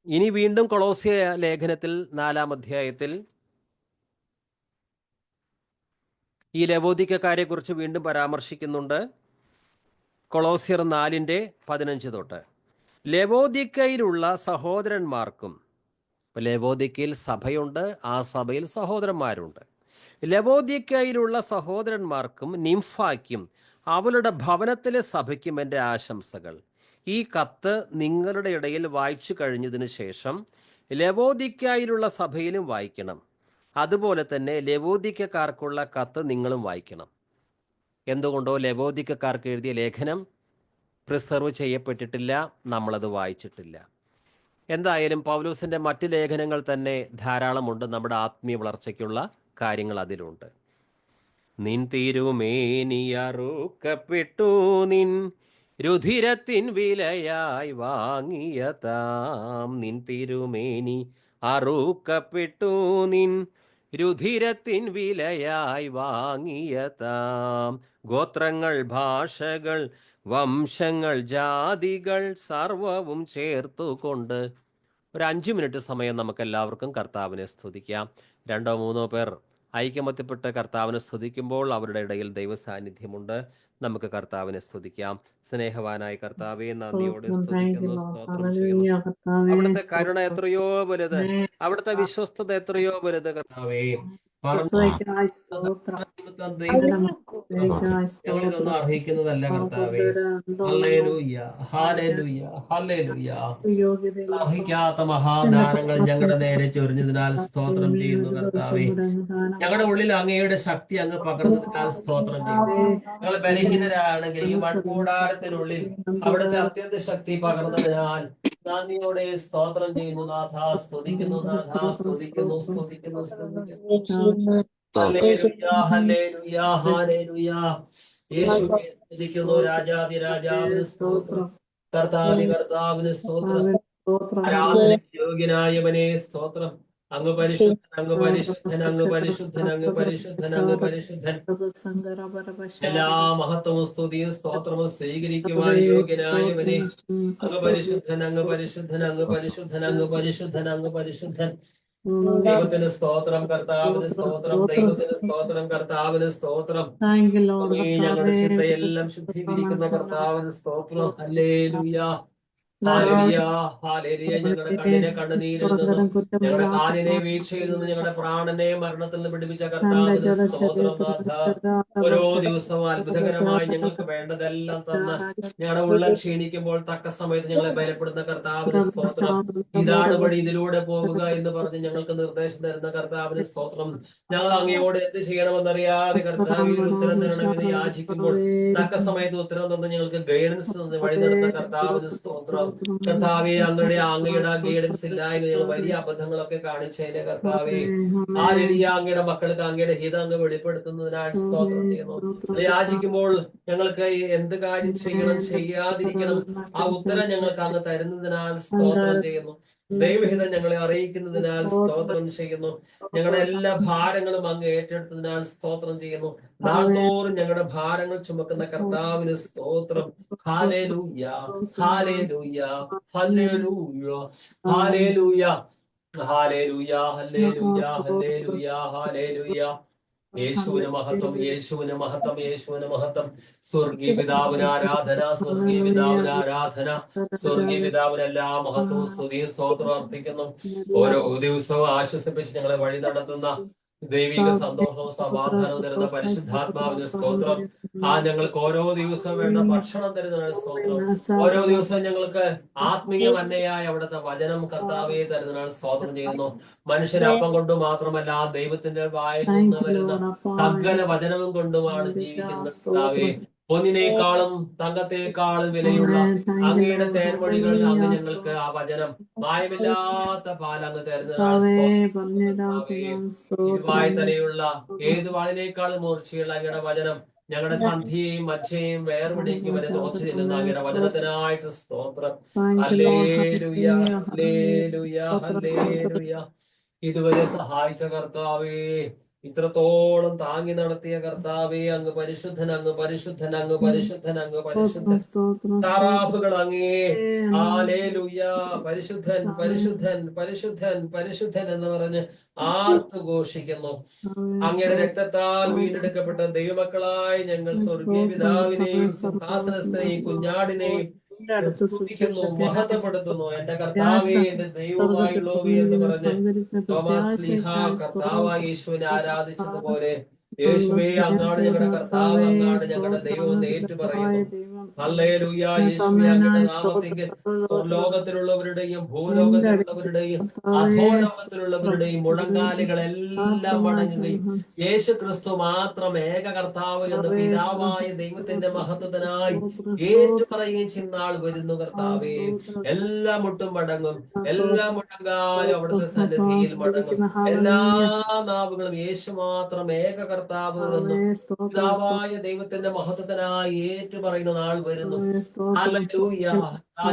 ഇനി വീണ്ടും കൊളോസ്യ ലേഖനത്തിൽ 4-ാം അധ്യായത്തിൽ ഈ ലവോദിക്യക്കാരെ കുറിച്ച് വീണ്ടും പരാമർശിക്കുന്നുണ്ട്. കൊളോസ്യർ 4:15 തൊട്ട്. ലവോദിക്യയിലുള്ള സഹോദരന്മാർക്കും, ലവോദിക്യയിൽ സഭയുണ്ട്, ആ സഭയിൽ സഹോദരന്മാരുണ്ട്. ലവോദിക്യയിലുള്ള സഹോദരന്മാർക്കും നിംഫായ്ക്കും അവളുടെ ഭവനത്തിലെ സഭയ്ക്കും എൻ്റെ ആശംസകൾ. ഈ കത്ത് നിങ്ങളുടെ ഇടയിൽ വായിച്ചു കഴിഞ്ഞതിന് ശേഷം ലവോദിക്യയിലുള്ള സഭയിലും വായിക്കണം. അതുപോലെ തന്നെ ലവോദിക്യക്കാർക്കുള്ള കത്ത് നിങ്ങളും വായിക്കണം. എന്തുകൊണ്ടോ ലവോദിക്യക്കാർക്ക് എഴുതിയ ലേഖനം പ്രിസർവ് ചെയ്യപ്പെട്ടിട്ടില്ല, നമ്മളത് വായിച്ചിട്ടില്ല. എന്തായാലും പൗലോസിൻ്റെ മറ്റ് ലേഖനങ്ങൾ തന്നെ ധാരാളമുണ്ട്. നമ്മുടെ ആത്മീയ വളർച്ചയ്ക്കുള്ള കാര്യങ്ങൾ അതിലുണ്ട്. നിൻ തിരുമേനിയറുക്കപ്പെട്ടു, നിൻ രുധിരത്തിൻ വിലയായി വാങ്ങിയ താം. നിൻ തിരുമേനി അറുക്കപ്പെട്ടു, നിൻ രുധിരത്തിൻ വിലയായി വാങ്ങിയ താം. ഗോത്രങ്ങൾ, ഭാഷകൾ, വംശങ്ങൾ, ജാതികൾ സർവവും ചേർത്തുകൊണ്ട് ഒരു 5 മിനിറ്റ് സമയം നമുക്ക് എല്ലാവർക്കും കർത്താവിനെ സ്തുതിക്കാം. 2-3 പേർ ഐക്യമത്യപ്പെട്ട് കർത്താവിനെ സ്തുതിക്കുമ്പോൾ അവരുടെ ഇടയിൽ ദൈവ സാന്നിധ്യമുണ്ട്. നമുക്ക് കർത്താവിനെ സ്തുതിക്കാം. സ്നേഹവാനായ കർത്താവെ, നന്ദിയോടെ സ്തുതിക്കുന്നു, സ്തോത്രം ചെയ്യുന്നു. അവിടുത്തെ കരുണ എത്രയോ വലുത്, അവിടുത്തെ വിശ്വസ്തത എത്രയോ വലുത് കർത്താവേ. ഞങ്ങളിതൊന്നും അർഹിക്കുന്നതല്ല കർത്താവേ. ഹല്ലേലൂയ, ഹല്ലേലൂയ, ഹല്ലേലൂയ. അർഹിക്കാത്ത മഹാദാനങ്ങൾ ഞങ്ങളുടെ നേരെ ചൊരിഞ്ഞതിനാൽ സ്തോത്രം ചെയ്യുന്നു കർത്താവേ. ഞങ്ങളുടെ ഉള്ളിൽ അങ്ങയുടെ ശക്തി അങ്ങ് പകർന്നതിനാൽ സ്തോത്രം ചെയ്യുന്നു. ഞങ്ങൾ ബലഹീനരാണെങ്കിൽ ഈ മൺകൂടാരത്തിനുള്ളിൽ അവിടുത്തെ അത്യന്ത ശക്തി പകർന്നതിനാൽ നന്ദിയോടെ സ്തോത്രം ചെയ്യുന്നു നാഥ. സ്തുതിക്കുന്നു നാഥ, സ്തുതിക്കുന്നു, സ്തുതിക്കുന്നു, സ്തുതിക്കുന്നു. ഹല്ലേലൂയ, ഹല്ലേലൂയ, ഹല്ലേലൂയ. യേശുവേ സ്തുതിക്കുന്നു. രാജാതി രാജാവിന് സ്തോത്രം, കർത്താതി കർത്താവിന് സ്തോത്രം. ആരാധനയ്ക്ക് യോഗ്യനായവനെ സ്തോത്രം. അങ്ങ് പരിശുദ്ധൻ, അങ്ങ് പരിശുദ്ധൻ, അങ്ങ് പരിശുദ്ധൻ, അങ്ങ് പരിശുദ്ധൻ, അങ്ങ് പരിശുദ്ധൻ. എല്ലാ മഹത്വവും സ്തുതിയും സ്തോത്രവും സ്വീകരിക്കുവാൻ യോഗ്യനായവനെ അങ്ങ് പരിശുദ്ധൻ, അങ്ങ് പരിശുദ്ധൻ, അങ്ങ് പരിശുദ്ധൻ, അങ്ങ് പരിശുദ്ധൻ, അങ്ങ് പരിശുദ്ധൻ. ദൈവത്തിന് സ്തോത്രം, കർത്താവിന് സ്തോത്രം, ദൈവത്തിന് സ്തോത്രം, കർത്താവിന് സ്തോത്രം. ഞങ്ങളുടെ ചിന്തയെല്ലാം ശുദ്ധീകരിക്കുന്ന കർത്താവിന് സ്തോത്രം. Hallelujah, hallelujah, hallelujah. ഞങ്ങളുടെ കണ്ണിനെ കണ്ണുനീരിൽ നിന്നും, ഞങ്ങളുടെ കാലിനെ വീഴ്ചയിൽ നിന്നും, ഞങ്ങളുടെ പ്രാണനെ മരണത്തിൽ നിന്ന് പിടിപ്പിച്ച കർത്താവിന് സ്തോത്രം. നാഥ, ഓരോ ദിവസവും അത്ഭുതകരമായി ഞങ്ങൾക്ക് വേണ്ടതെല്ലാം തന്ന് ഞങ്ങളുടെ ഉള്ളം ക്ഷീണിക്കുമ്പോൾ തക്ക സമയത്ത് ഞങ്ങളെ ബലപ്പെടുന്ന കർത്താവിന് സ്തോത്രം. ഇതാണ് വഴി, ഇതിലൂടെ പോവുക എന്ന് പറഞ്ഞ് ഞങ്ങൾക്ക് നിർദ്ദേശം തരുന്ന കർത്താവിന് സ്തോത്രം. ഞങ്ങൾ അങ്ങയോട് എന്ത് ചെയ്യണമെന്നറിയാതെ കർത്താവ് ഒരു ഉത്തരം തരണമെന്ന് യാചിക്കുമ്പോൾ തക്ക സമയത്ത് ഉത്തരം തന്ന് ഞങ്ങൾക്ക് ഗൈഡൻസ് തന്ന് വഴി നടന്ന കർത്താവിന് സ്തോത്രം. കർത്താവെ, അങ്ങയുടെ ഗൈഡൻസ് ഇല്ലായ്മ ഞങ്ങൾ വലിയ അബദ്ധങ്ങളൊക്കെ കാണിച്ചതിന്റെ കർത്താവെ, അങ്ങയുടെ മക്കൾക്ക് അങ്ങയുടെ ഹിതം അങ്ങ് വെളിപ്പെടുത്തുന്നതിനായി സ്തോത്രം ചെയ്യുന്നു. യാചിക്കുമ്പോൾ ഞങ്ങൾക്ക് എന്ത് കാര്യം ചെയ്യണം, ചെയ്യാതിരിക്കണം, ആ ഉത്തരം ഞങ്ങൾക്ക് അങ്ങ് തരുന്നതിനാൽ സ്തോത്രം ചെയ്യുന്നു. ദൈവഹിതം ഞങ്ങളെ അറിയിക്കുന്നതിനാൽ സ്തോത്രം ചെയ്യുന്നു. ഞങ്ങളുടെ എല്ലാ ഭാരങ്ങളും അങ്ങ് ഏറ്റെടുത്തതിനാൽ സ്തോത്രം ചെയ്യുന്നു. നാൾതോറും ഞങ്ങളുടെ ഭാരങ്ങൾ ചുമക്കുന്ന കർത്താവിന് സ്തോത്രം. ഹല്ലേലൂയ, ഹല്ലേലൂയ, ഹല്ലേലൂയ, ഹല്ലേലൂയ, ഹല്ലേലൂയ, ഹല്ലേലൂയ, ഹല്ലേലൂയ, ഹല്ലേലൂയ. യേശുവിന് മഹത്വം, യേശുവിന് മഹത്വം, യേശുവിന് മഹത്വം. സ്വർഗീയ പിതാവിന് ആരാധന, സ്വർഗീയ പിതാവിന് ആരാധന, സ്വർഗീയ പിതാവിന് എല്ലാ മഹത്വവും സ്തുതിയും സ്തോത്രം അർപ്പിക്കുന്നു. ഓരോ ദിവസവും ആശ്വസിപ്പിച്ച് ഞങ്ങളെ വഴി നടത്തുന്ന ദൈവിക സന്തോഷവും സമാധാനവും തരുന്ന പരിശുദ്ധാത്മാവിന് സ്തോത്രം. ഞങ്ങൾക്ക് ഓരോ ദിവസവും വേണ്ട ഭക്ഷണം തരുന്നതിന് സ്തോത്രം. ഓരോ ദിവസവും ഞങ്ങൾക്ക് ആത്മീയ മന്നയായ അവിടുത്തെ വചനം കർത്താവെ തരുന്നതിനാണ് സ്തോത്രം ചെയ്യുന്നു. മനുഷ്യന് അപ്പം കൊണ്ട് മാത്രമല്ല, ദൈവത്തിന്റെ വായിൽ നിന്ന് വരുന്ന സകല വചനവും കൊണ്ടുമാണ് ജീവിക്കുന്നത് കർത്താവെ. പൊന്നിനേക്കാളും തങ്കത്തെക്കാളും വിലയുള്ള അങ്ങയുടെ തേൻമൊഴികളിൽ അങ്ങ് ഞങ്ങൾക്ക് ആ വചനം, മായമില്ലാത്ത പാൽ അങ്ങ് തരുന്നതിനാണ് തലയുള്ള ഏത് വാളിനേക്കാളും മൂർച്ചയുള്ള അങ്ങയുടെ വചനം ഞങ്ങളുടെ സന്ധിയെയും മജ്ജയെയും വേർപിടിക്കും വരെ തുറച്ചു ചെല്ലുന്ന അങ്ങയുടെ വചനത്തിനായിട്ട് സ്തോത്രം. ഹല്ലേലൂയ, ഹല്ലേലൂയ, ഹല്ലേലൂയ. ഇതുവരെ സഹായിച്ച കർത്താവേ, ഇത്രത്തോളം താങ്ങി നടത്തിയ കർത്താവേ, അങ്ങ് പരിശുദ്ധൻ, അങ്ങ് പരിശുദ്ധൻ, അങ്ങ് പരിശുദ്ധൻ, അങ്ങ് പരിശുദ്ധൻ. താറാഫുകൾ അങ്ങേ ഹല്ലേലൂയ, പരിശുദ്ധൻ, പരിശുദ്ധൻ, പരിശുദ്ധൻ, പരിശുദ്ധൻ എന്ന് പറഞ്ഞ് ആർത്തു ഘോഷിക്കുന്നു. അങ്ങയുടെ രക്തത്താൽ വീണ്ടെടുക്കപ്പെട്ട ദൈവമക്കളായി ഞങ്ങൾ സ്വർഗീയ പിതാവിനെയും സിംഹാസനസ്ഥനെയും കുഞ്ഞാടിനെയും സ്തുതിക്കുന്നു, മഹത്വപ്പെടുത്തുന്നു. എന്റെ കർത്താവേ, എന്റെ ദൈവമായുള്ളവേ എന്ന് പറഞ്ഞ് തോമസ് ലീഹ കർത്താവായ യേശുവിനെ ആരാധിച്ചതുപോലെ, യേശുവേ, അങ്ങാണ് ഞങ്ങളുടെ കർത്താവ്, അങ്ങാണ് ഞങ്ങളുടെ ദൈവം എന്ന് ഏറ്റുപറയുന്നു. ഹല്ലേലൂയ. യേശുവേ, അങ്ങയുടെ നാമത്തേക്ക് സ്വർലോകത്തിലുള്ളവരുടെയും ഭൂലോകത്തിലുള്ളവരുടെയും അധോലോകത്തിലുള്ളവരുടെയും മുഴങ്കാലുകളെല്ലാം മടങ്ങുകയും യേശു ക്രിസ്തു മാത്രം ഏക കർത്താവ് എന്ന് പിതാവായ ദൈവത്തിന്റെ മഹത്വത്തിനായി ഏറ്റുപറയുകയും ചെയ്യുന്നാൾ വരുന്നു കർത്താവേ. എല്ലാ മുട്ടും മടങ്ങും, എല്ലാ മുഴങ്കാലും അവിടുത്തെ സന്നിധിയിൽ മടങ്ങും. എല്ലാ നാവുകളും യേശു മാത്രം ഏക കർത്താവ് എന്നും പിതാവായ ദൈവത്തിന്റെ മഹത്വത്തിനായി ഏറ്റുപറയുന്ന നാൾ വരുന്നു. ഹല്ലേലൂയ.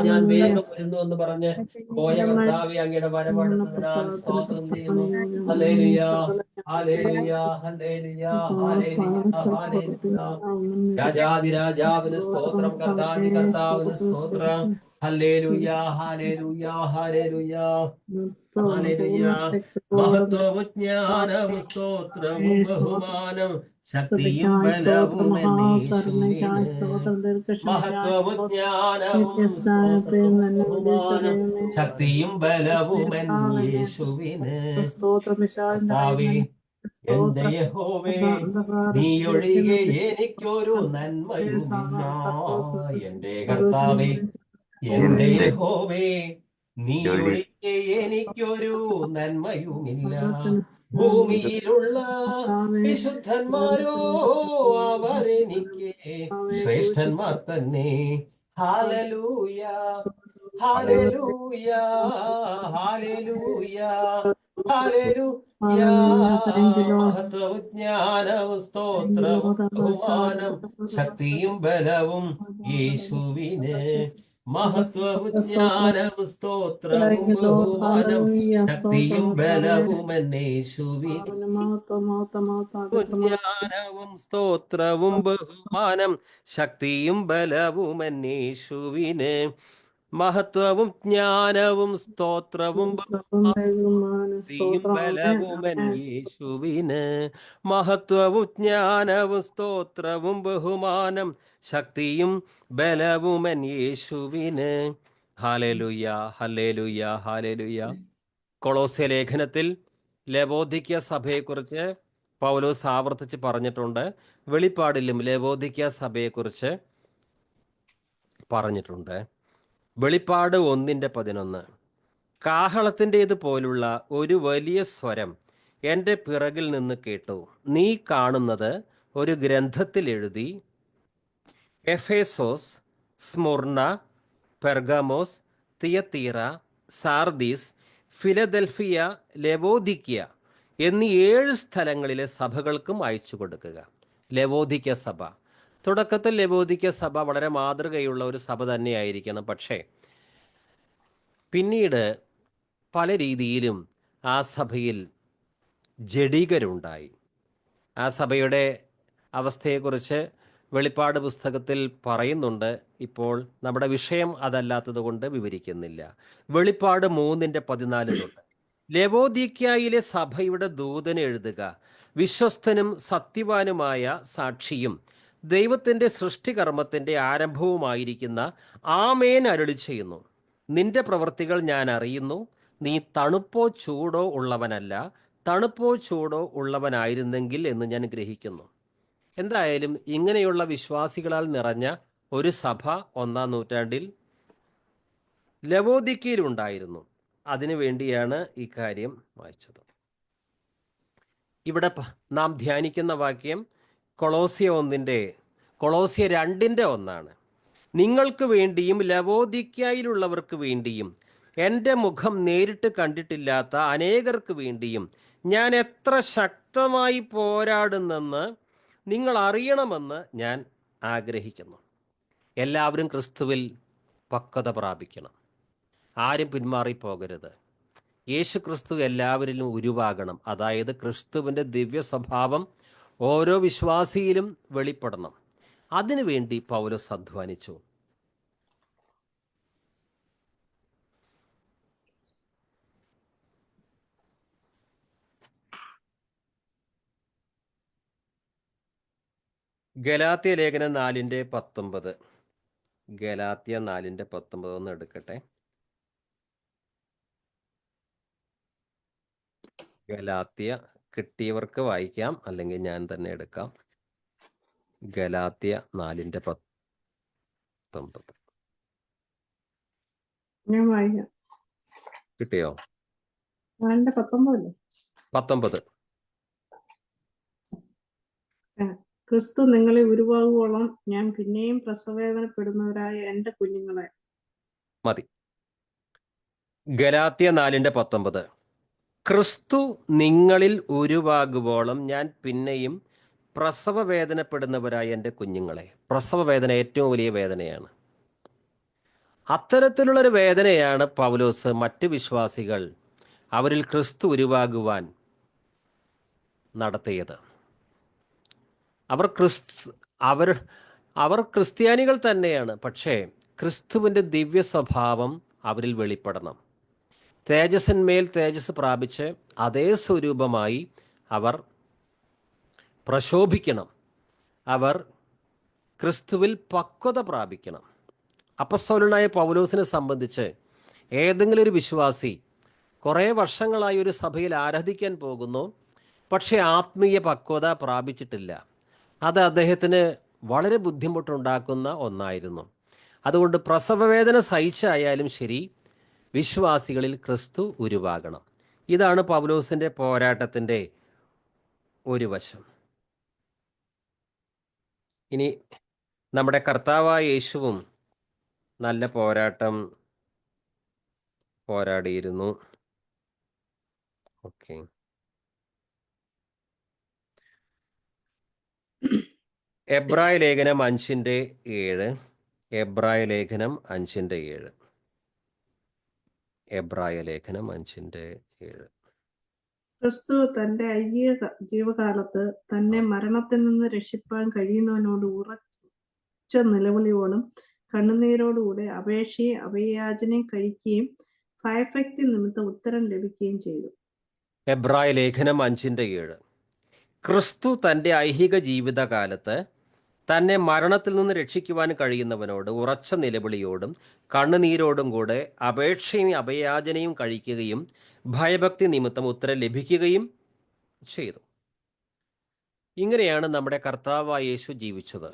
ഞാൻ വേഗം വരുന്നു എന്ന് പറഞ്ഞ് പോയ കർത്താവേ, അങ്ങയുടെ വരവടുത്തതിനാൽ സ്തോത്രം ചെയ്യുന്നു. ഹല്ലേലൂയ, ഹല്ലേലൂയ, ഹല്ലേലൂയ, ഹല്ലേലൂയ, ഹല്ലേലൂയ. രാജാതിരാജാവിന് സ്തോത്രം, കർത്താതി കർത്താവിന് സ്തോത്രം. ഹല്ലേലൂയ, ഹല്ലേലൂയ, ഹല്ലേലൂയ, ഹല്ലേലൂയ. മഹത്വവും ജ്ഞാനവും സ്തോത്രവും ബഹുമാനം ശക്തിയും ബലവും യേശുവിന്. മഹത്വവും ജ്ഞാനവും സ്തോത്രവും ബഹുമാനം ശക്തിയും ബലവും യേശുവിന്. കർത്താവേ, എന്റെ യഹോവേ, നീ ഒഴികെ എനിക്കൊരു നന്മയുമില്ല. എന്റെ കർത്താവേ, എന്റെ യഹോവേ, നീ ഒഴികെ എനിക്കൊരു നന്മയുമില്ല. ഭൂമിയിലുള്ള വിശുദ്ധന്മാരോ അവരെനിക്ക് ശ്രേഷ്ഠന്മാർ തന്നെ. ഹല്ലേലൂയ, ഹല്ലേലൂയ, ഹല്ലേലൂയ, ഹല്ലേലൂയ. മഹത്വവും ജ്ഞാനവും സ്തോത്രവും ബഹുമാനം ശക്തിയും ബലവും യേശുവിന്. മഹത്വവും ജ്ഞാനവും സ്തോത്രവും ബഹുമാനം ശക്തിയും ബലവും യേശുവിന്. ജ്ഞാനവും സ്തോത്രവും ബഹുമാനം ശക്തിയും ബലവും യേശുവിന്. മഹത്വവും ജ്ഞാനവും സ്തോത്രവും ശക്തിയും ബലവുമൻ യേശുവിന്, മഹത്വവും ജ്ഞാനവും സ്തോത്രവും ബഹുമാനം, ശക്തിയും ബലവുമൻ യേശുവിന്. ഹല്ലേലൂയ, ഹല്ലേലൂയ, ഹല്ലേലൂയ. കൊളോസ്യ ലേഖനത്തിൽ ലവോദിക്യ സഭയെക്കുറിച്ച് പൗലോസ് ആവർത്തിച്ച് പറഞ്ഞിട്ടുണ്ട്. വെളിപ്പാടിലും ലവോദിക്യ സഭയെക്കുറിച്ച് പറഞ്ഞിട്ടുണ്ട്. വെളിപ്പാട് 1:11, കാഹളത്തിൻ്റേത് പോലുള്ള ഒരു വലിയ സ്വരം എൻ്റെ പിറകിൽ നിന്ന് കേട്ടു. നീ കാണുന്നത് ഒരു ഗ്രന്ഥത്തിൽ എഴുതി എഫേസോസ്, സ്മുർണ, പെർഗമോസ്, തിയത്തീറ, സാർദീസ്, ഫിലദൽഫിയ, ലവോദിക്യ എന്നീ 7 സ്ഥലങ്ങളിലെ സഭകൾക്കും അയച്ചു കൊടുക്കുക. ലവോദിക്യ സഭ, തുടക്കത്തിൽ ലവോദിക്യ സഭ വളരെ മാതൃകയുള്ള ഒരു സഭ തന്നെയായിരിക്കണം. പക്ഷേ പിന്നീട് പല രീതിയിലും ആ സഭയിൽ ജഡികരുണ്ടായി. ആ സഭയുടെ അവസ്ഥയെക്കുറിച്ച് വെളിപ്പാട് പുസ്തകത്തിൽ പറയുന്നുണ്ട്. ഇപ്പോൾ നമ്മുടെ വിഷയം അതല്ലാത്തത് കൊണ്ട് വിവരിക്കുന്നില്ല. വെളിപ്പാട് 3:14 തൊട്ട്, ലവോദിക്യയിലെ സഭയുടെ ദൂതന് എഴുതുക, വിശ്വസ്തനും സത്യവാനുമായ സാക്ഷിയും ദൈവത്തിൻ്റെ സൃഷ്ടികർമ്മത്തിൻ്റെ ആരംഭവുമായിരിക്കുന്ന ആമേൻ അരുളി ചെയ്യുന്നു. നിന്റെ പ്രവൃത്തികൾ ഞാൻ അറിയുന്നു. നീ തണുപ്പോ ചൂടോ ഉള്ളവനല്ല, തണുപ്പോ ചൂടോ ഉള്ളവനായിരുന്നെങ്കിൽ എന്ന് ഞാൻ ഗ്രഹിക്കുന്നു. എന്തായാലും ഇങ്ങനെയുള്ള വിശ്വാസികളാൽ നിറഞ്ഞ ഒരു സഭ 1-ാം നൂറ്റാണ്ടിൽ ലവോദിക്കയിലുണ്ടായിരുന്നു. അതിനു വേണ്ടിയാണ് ഈ കാര്യം വായിച്ചത്. ഇവിടെ നാം ധ്യാനിക്കുന്ന വാക്യം കൊളോസ്യ 2:1 നിങ്ങൾക്ക് വേണ്ടിയും ലവോദിക്യയിലുള്ളവർക്ക് വേണ്ടിയും എൻ്റെ മുഖം നേരിട്ട് കണ്ടിട്ടില്ലാത്ത അനേകർക്ക് വേണ്ടിയും ഞാൻ എത്ര ശക്തമായി പോരാടുന്നെന്ന് നിങ്ങൾ അറിയണമെന്ന് ഞാൻ ആഗ്രഹിക്കുന്നു. എല്ലാവരും ക്രിസ്തുവിൽ പക്വത പ്രാപിക്കണം. ആരും പിന്മാറിപ്പോകരുത്. യേശു ക്രിസ്തു എല്ലാവരിലും ഉരുവാകണം. അതായത് ക്രിസ്തുവിൻ്റെ ദിവ്യ സ്വഭാവം ഓരോ വിശ്വാസിയിലും വെളിപ്പെടണം. അതിനുവേണ്ടി പൗലോസ് അധ്വാനിച്ചു. ഗലാത്യ ലേഖനം 4:19, ഗലാത്യ 4:19 ഒന്ന് എടുക്കട്ടെ. ഗലാത്യ കിട്ടിയവർക്ക് വായിക്കാം, അല്ലെങ്കിൽ ഞാൻ തന്നെ എടുക്കാം. ഗലാത്യ 4:19 കിട്ടിയോ? 19. ക്രിസ്തു നിങ്ങളെ ഉരുവാകുവോളം ഞാൻ പിന്നെയും പ്രസവവേദനപ്പെടുന്നവരായ എൻ്റെ കുഞ്ഞുങ്ങളെ. മതി. ഗലാത്യ 4:19, ക്രിസ്തു നിങ്ങളിൽ ഉരുവാകുവോളം ഞാൻ പിന്നെയും പ്രസവ വേദനപ്പെടുന്നവരായ എൻ്റെ കുഞ്ഞുങ്ങളെ. പ്രസവ വേദന ഏറ്റവും വലിയ വേദനയാണ്. അത്തരത്തിലുള്ളൊരു വേദനയാണ് പൗലോസ് മറ്റ് വിശ്വാസികൾ അവരിൽ ക്രിസ്തു ഉരുവാകുവാൻ നടത്തിയത്. അവർ ക്രിസ്ത്യാനികൾ തന്നെയാണ്. പക്ഷേ ക്രിസ്തുവിൻ്റെ ദിവ്യ സ്വഭാവം അവരിൽ വെളിപ്പെടണം. തേജസ്സിന്മേൽ തേജസ് പ്രാപിച്ച് അതേ സ്വരൂപമായി അവർ പ്രശോഭിക്കണം. അവർ ക്രിസ്തുവിൽ പക്വത പ്രാപിക്കണം. അപ്പസ്തോലനായ പൗലോസിനെ സംബന്ധിച്ച് ഏതെങ്കിലും ഒരു വിശ്വാസി കുറേ വർഷങ്ങളായി ഒരു സഭയിൽ ആരാധിക്കാൻ പോകുന്നു, പക്ഷേ ആത്മീയ പക്വത പ്രാപിച്ചിട്ടില്ല. അത് അദ്ദേഹത്തിന് വളരെ ബുദ്ധിമുട്ടുണ്ടാക്കുന്ന ഒന്നായിരുന്നു. അതുകൊണ്ട് പ്രസവവേദന സഹിച്ചായാലും ശരി, വിശ്വാസികളിൽ ക്രിസ്തു ഉരുവാകണം. ഇതാണ് പൗലോസിൻ്റെ പോരാട്ടത്തിൻ്റെ ഒരു വശം. ഇനി നമ്മുടെ കർത്താവായ യേശുവും നല്ല പോരാടിയിരുന്നു. ഓക്കെ, എബ്രായ ലേഖനം 5:7, എബ്രായ ലേഖനം 5:7, എബ്രായ ലേഖനം 5:7. ക്രിസ്തു തന്റെ ഐഹിക ജീവകാലത്ത് തന്നെ മരണത്തിൽ നിന്ന് രക്ഷിപ്പാൻ കഴിയുന്നവനോട് ഉറച്ച നിലവിളിയോടും കണ്ണുനീരോടുകൂടെ അപേക്ഷയും അഭയയാചനയും കഴിക്കുകയും ഭയഭക്തി നിമിത്തം ഉത്തരം ലഭിക്കുകയും ചെയ്തു. എബ്രായ ലേഖനം 5:7. ക്രിസ്തു തൻ്റെ ഐഹിക ജീവിതകാലത്ത് തന്നെ മരണത്തിൽ നിന്ന് രക്ഷിക്കുവാൻ കഴിയുന്നവനോട് ഉറച്ച നിലവിളിയോടും കണ്ണുനീരോടും കൂടെ അപേക്ഷയും അഭയാചനയും കഴിക്കുകയും ഭയഭക്തി നിമിത്തം ഉത്തരം ലഭിക്കുകയും ചെയ്തു. ഇങ്ങനെയാണ് നമ്മുടെ കർത്താവായ യേശു ജീവിച്ചത്.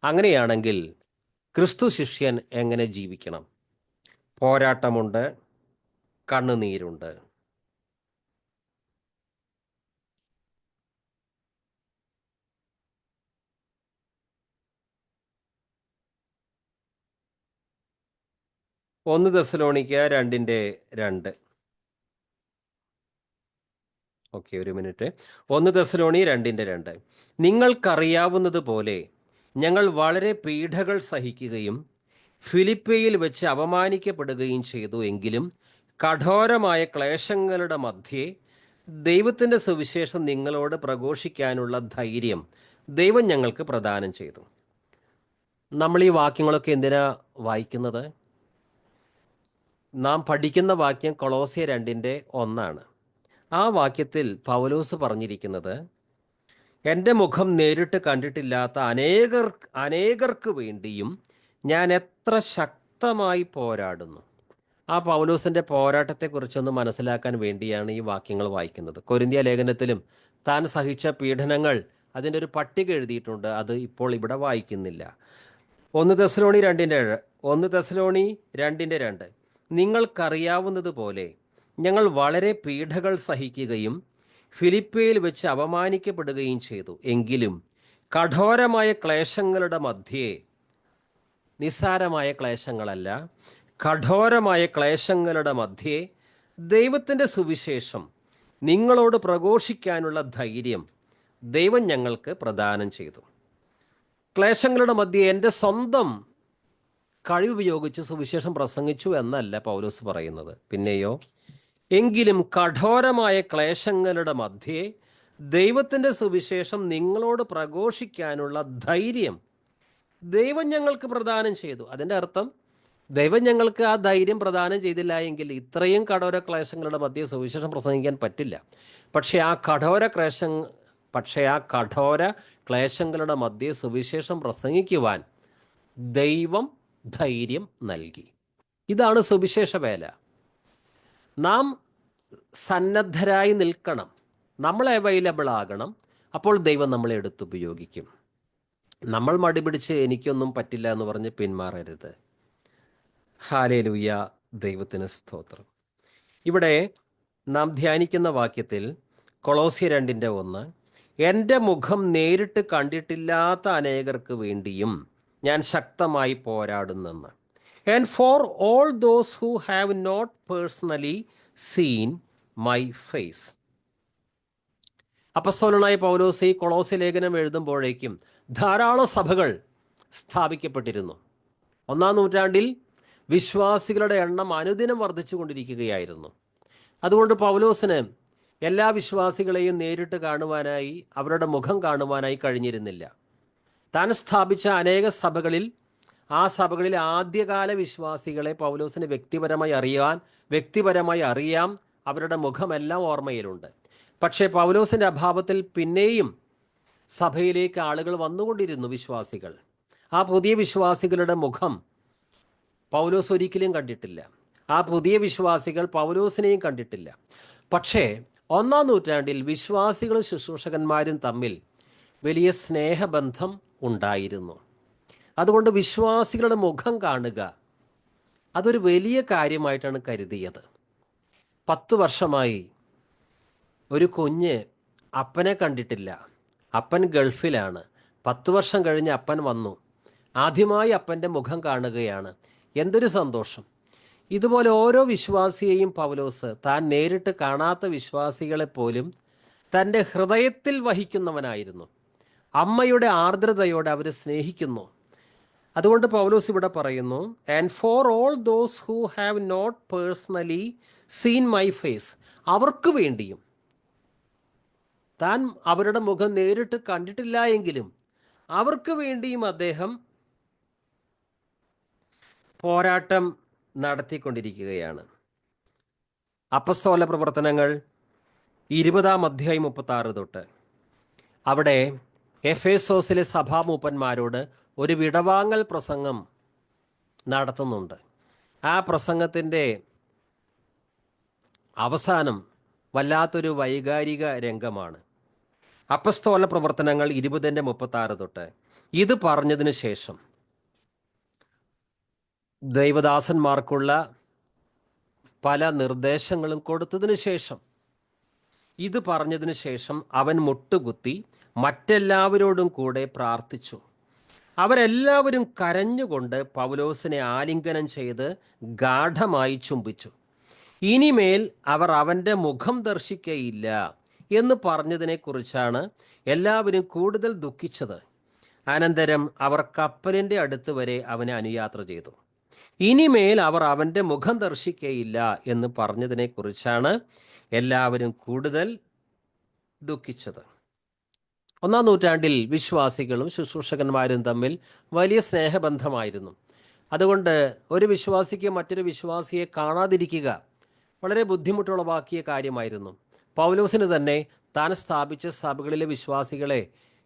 അങ്ങനെയാണെങ്കിൽ ക്രിസ്തു ശിഷ്യൻ എങ്ങനെ ജീവിക്കണം? പോരാട്ടമുണ്ട്, കണ്ണുനീരുണ്ട്. ഒന്ന് തെസ്സലോനിക്ക 2:2. ഓക്കെ, ഒരു മിനിറ്റ്. 1 തെസ്സലോനി 2:2. നിങ്ങൾക്കറിയാവുന്നതുപോലെ ഞങ്ങൾ വളരെ പീഡകൾ സഹിക്കുകയും ഫിലിപ്പിയിൽ വെച്ച് അപമാനിക്കപ്പെടുകയും ചെയ്തു. എങ്കിലും കഠോരമായ ക്ലേശങ്ങളുടെ മധ്യേ ദൈവത്തിൻ്റെ സുവിശേഷം നിങ്ങളോട് പ്രഘോഷിക്കാനുള്ള ധൈര്യം ദൈവം ഞങ്ങൾക്ക് പ്രദാനം ചെയ്തു. നമ്മൾ ഈ വാക്യങ്ങളൊക്കെ എന്തിനാ വായിക്കുന്നത്? നാം പഠിക്കുന്ന വാക്യം കൊളോസ്യ 2:1. ആ വാക്യത്തിൽ പൗലോസ് പറഞ്ഞിരിക്കുന്നത്, എൻ്റെ മുഖം നേരിട്ട് കണ്ടിട്ടില്ലാത്ത അനേകർക്ക് വേണ്ടിയും ഞാൻ എത്ര ശക്തമായി പോരാടുന്നു. ആ പൗലോസിൻ്റെ പോരാട്ടത്തെക്കുറിച്ചൊന്ന് മനസ്സിലാക്കാൻ വേണ്ടിയാണ് ഈ വാക്യങ്ങൾ വായിക്കുന്നത്. കൊരിന്ത്യ ലേഖനത്തിലും താൻ സഹിച്ച പീഡനങ്ങൾ അതിൻ്റെ ഒരു പട്ടിക എഴുതിയിട്ടുണ്ട്. അത് ഇപ്പോൾ ഇവിടെ വായിക്കുന്നില്ല. 1 തെസ്സലോനി 2:2. നിങ്ങൾക്കറിയാവുന്നതുപോലെ ഞങ്ങൾ വളരെ പീഡകൾ സഹിക്കുകയും ഫിലിപ്പിയിൽ വെച്ച് അപമാനിക്കപ്പെടുകയും ചെയ്തു. എങ്കിലും കഠോരമായ ക്ലേശങ്ങളുടെ മധ്യേ, നിസ്സാരമായ ക്ലേശങ്ങളല്ല, കഠോരമായ ക്ലേശങ്ങളുടെ മധ്യേ ദൈവത്തിൻ്റെ സുവിശേഷം നിങ്ങളോട് പ്രഘോഷിക്കാനുള്ള ധൈര്യം ദൈവം ഞങ്ങൾക്ക് പ്രദാനം ചെയ്തു. ക്ലേശങ്ങളുടെ മധ്യേ എൻ്റെ സ്വന്തം കഴിവ് ഉപയോഗിച്ച് സുവിശേഷം പ്രസംഗിച്ചു എന്നല്ല പൗലോസ് പറയുന്നത്. പിന്നെയോ, എങ്കിലും കഠോരമായ ക്ലേശങ്ങളുടെ മധ്യേ ദൈവത്തിൻ്റെ സുവിശേഷം നിങ്ങളോട് പ്രഘോഷിക്കാനുള്ള ധൈര്യം ദൈവം ഞങ്ങൾക്ക് പ്രദാനം ചെയ്തു. അതിൻ്റെ അർത്ഥം, ദൈവം ഞങ്ങൾക്ക് ആ ധൈര്യം പ്രദാനം ചെയ്തില്ല എങ്കിൽ ഇത്രയും കഠോര ക്ലേശങ്ങളുടെ മധ്യേ സുവിശേഷം പ്രസംഗിക്കാൻ പറ്റില്ല. പക്ഷേ ആ കഠോര ക്ലേശങ്ങളുടെ മധ്യേ സുവിശേഷം പ്രസംഗിക്കുവാൻ ദൈവം ധൈര്യം നൽകി. ഇതാണ് സുവിശേഷ വേല. നാം സന്നദ്ധരായി നിൽക്കണം, നമ്മൾ അവൈലബിൾ ആകണം. അപ്പോൾ ദൈവം നമ്മളെ എടുത്തുപയോഗിക്കും. നമ്മൾ മടിപിടിച്ച് എനിക്കൊന്നും പറ്റില്ല എന്ന് പറഞ്ഞ് പിന്മാറരുത്. ഹല്ലേലൂയ, ദൈവത്തിന് സ്തോത്രം. ഇവിടെ നാം ധ്യാനിക്കുന്ന വാക്യത്തിൽ കൊളോസ്യ 2:1, എൻ്റെ മുഖം നേരിട്ട് കണ്ടിട്ടില്ലാത്ത അനേകർക്ക് വേണ്ടിയും ഞാൻ ശക്തമായി പോരാടുന്നെന്ന്. And for all those who have not personally seen my face. അപ്പസ്തോലനായ പൗലോസ് ഈ കൊളോസ്യ ലേഖനം എഴുതുമ്പോഴേക്കും ധാരാളം സഭകൾ സ്ഥാപിക്കപ്പെട്ടിരുന്നു. 1-ാം നൂറ്റാണ്ടിൽ വിശ്വാസികളുടെ എണ്ണം അനുദിനം വർദ്ധിച്ചു കൊണ്ടിരിക്കുകയായിരുന്നു. അതുകൊണ്ട് പൗലോസിന് എല്ലാ വിശ്വാസികളെയും നേരിട്ട് കാണുവാനായി, അവരുടെ മുഖം കാണുവാനായി കഴിഞ്ഞിരുന്നില്ല. താൻ സ്ഥാപിച്ച അനേക സഭകളിൽ, ആ സഭകളിലെ ആദ്യകാല വിശ്വാസികളെ പൗലോസിന് വ്യക്തിപരമായി അറിയാം. അവരുടെ മുഖമെല്ലാം ഓർമ്മയിലുണ്ട്. പക്ഷേ പൗലോസിൻ്റെ അഭാവത്തിൽ പിന്നെയും സഭയിലേക്ക് ആളുകൾ വന്നുകൊണ്ടിരുന്നു, വിശ്വാസികൾ. ആ പുതിയ വിശ്വാസികളുടെ മുഖം പൗലോസ് ഒരിക്കലും കണ്ടിട്ടില്ല. ആ പുതിയ വിശ്വാസികൾ പൗലോസിനെയും കണ്ടിട്ടില്ല. പക്ഷേ 1-ാം നൂറ്റാണ്ടിൽ വിശ്വാസികളും ശുശ്രൂഷകന്മാരും തമ്മിൽ വലിയ സ്നേഹബന്ധം ഉണ്ടായിരുന്നു. അതുകൊണ്ട് വിശ്വാസികളുടെ മുഖം കാണുക അതൊരു വലിയ കാര്യമായിട്ടാണ് കരുതിയത്. 10 വർഷമായി ഒരു കുഞ്ഞ് അപ്പനെ കണ്ടിട്ടില്ല. അപ്പൻ ഗൾഫിലാണ്. 10 വർഷം കഴിഞ്ഞ് അപ്പൻ വന്നു. ആദ്യമായി അപ്പൻ്റെ മുഖം കാണുകയാണ്. എന്തൊരു സന്തോഷം! ഇതുപോലെ ഓരോ വിശ്വാസിയെയും പൗലോസ് താൻ നേരിട്ട് കാണാത്ത വിശ്വാസികളെപ്പോലും തൻ്റെ ഹൃദയത്തിൽ വഹിക്കുന്നവനായിരുന്നു. അമ്മയുടെ ആർദ്രതയോടെ അവർ സ്നേഹിക്കുന്നു. അതുകൊണ്ട് പൗലോസ് ഇവിടെ പറയുന്നു, and for all those who have not personally seen my face, അവർക്ക് വേണ്ടിയും, താൻ അവരുടെ മുഖം നേരിട്ട് കണ്ടിട്ടില്ല എങ്കിലും അവർക്ക് വേണ്ടിയും അദ്ദേഹം പോരാട്ടം നടത്തിക്കൊണ്ടിരിക്കുകയാണ്. അപ്പസ്തോല പ്രവർത്തനങ്ങൾ 20-36 തൊട്ട് അവിടെ എഫേസോസിലെ സഭാമൂപ്പന്മാരോട് ഒരു വിടവാങ്ങൽ പ്രസംഗം നടത്തുന്നുണ്ട്. ആ പ്രസംഗത്തിൻ്റെ അവസാനം വല്ലാത്തൊരു വൈകാരിക രംഗമാണ്. അപ്പസ്തോല പ്രവർത്തനങ്ങൾ 20-36 തൊട്ട് ഇത് പറഞ്ഞതിന് ശേഷം ദൈവദാസന്മാർക്കുള്ള പല നിർദ്ദേശങ്ങളും കൊടുത്തതിന് ശേഷം, ഇത് പറഞ്ഞതിന് ശേഷം അവൻ മുട്ടുകുത്തി മറ്റെല്ലാവരോടും കൂടെ പ്രാർത്ഥിച്ചു. അവരെല്ലാവരും കരഞ്ഞുകൊണ്ട് പൗലോസിനെ ആലിംഗനം ചെയ്ത് ഗാഢമായി ചുംബിച്ചു. ഇനിമേൽ അവർ അവൻ്റെ മുഖം ദർശിക്കയില്ല എന്ന് പറഞ്ഞതിനെക്കുറിച്ചാണ് എല്ലാവരും കൂടുതൽ ദുഃഖിച്ചത്. അനന്തരം അവർ കപ്പലിൻ്റെ അടുത്ത് വരെ അവനെ അനുയാത്ര ചെയ്തു. ഇനിമേൽ അവർ അവൻ്റെ മുഖം ദർശിക്കയില്ല എന്ന് പറഞ്ഞതിനെക്കുറിച്ചാണ് എല്ലാവരും കൂടുതൽ ദുഃഖിച്ചത്. 1-ാം നൂറ്റാണ്ടിൽ വിശ്വാസികളും ശുശ്രൂഷകന്മാരും തമ്മിൽ വലിയ സ്നേഹബന്ധമായിരുന്നു. അതുകൊണ്ട് ഒരു വിശ്വാസിക്ക് മറ്റൊരു വിശ്വാസിയെ കാണാതിരിക്കുക വളരെ ബുദ്ധിമുട്ടുളവാക്കിയ കാര്യമായിരുന്നു. പൗലോസിന് തന്നെ താൻ സ്ഥാപിച്ച സഭകളിലെ വിശ്വാസികളെ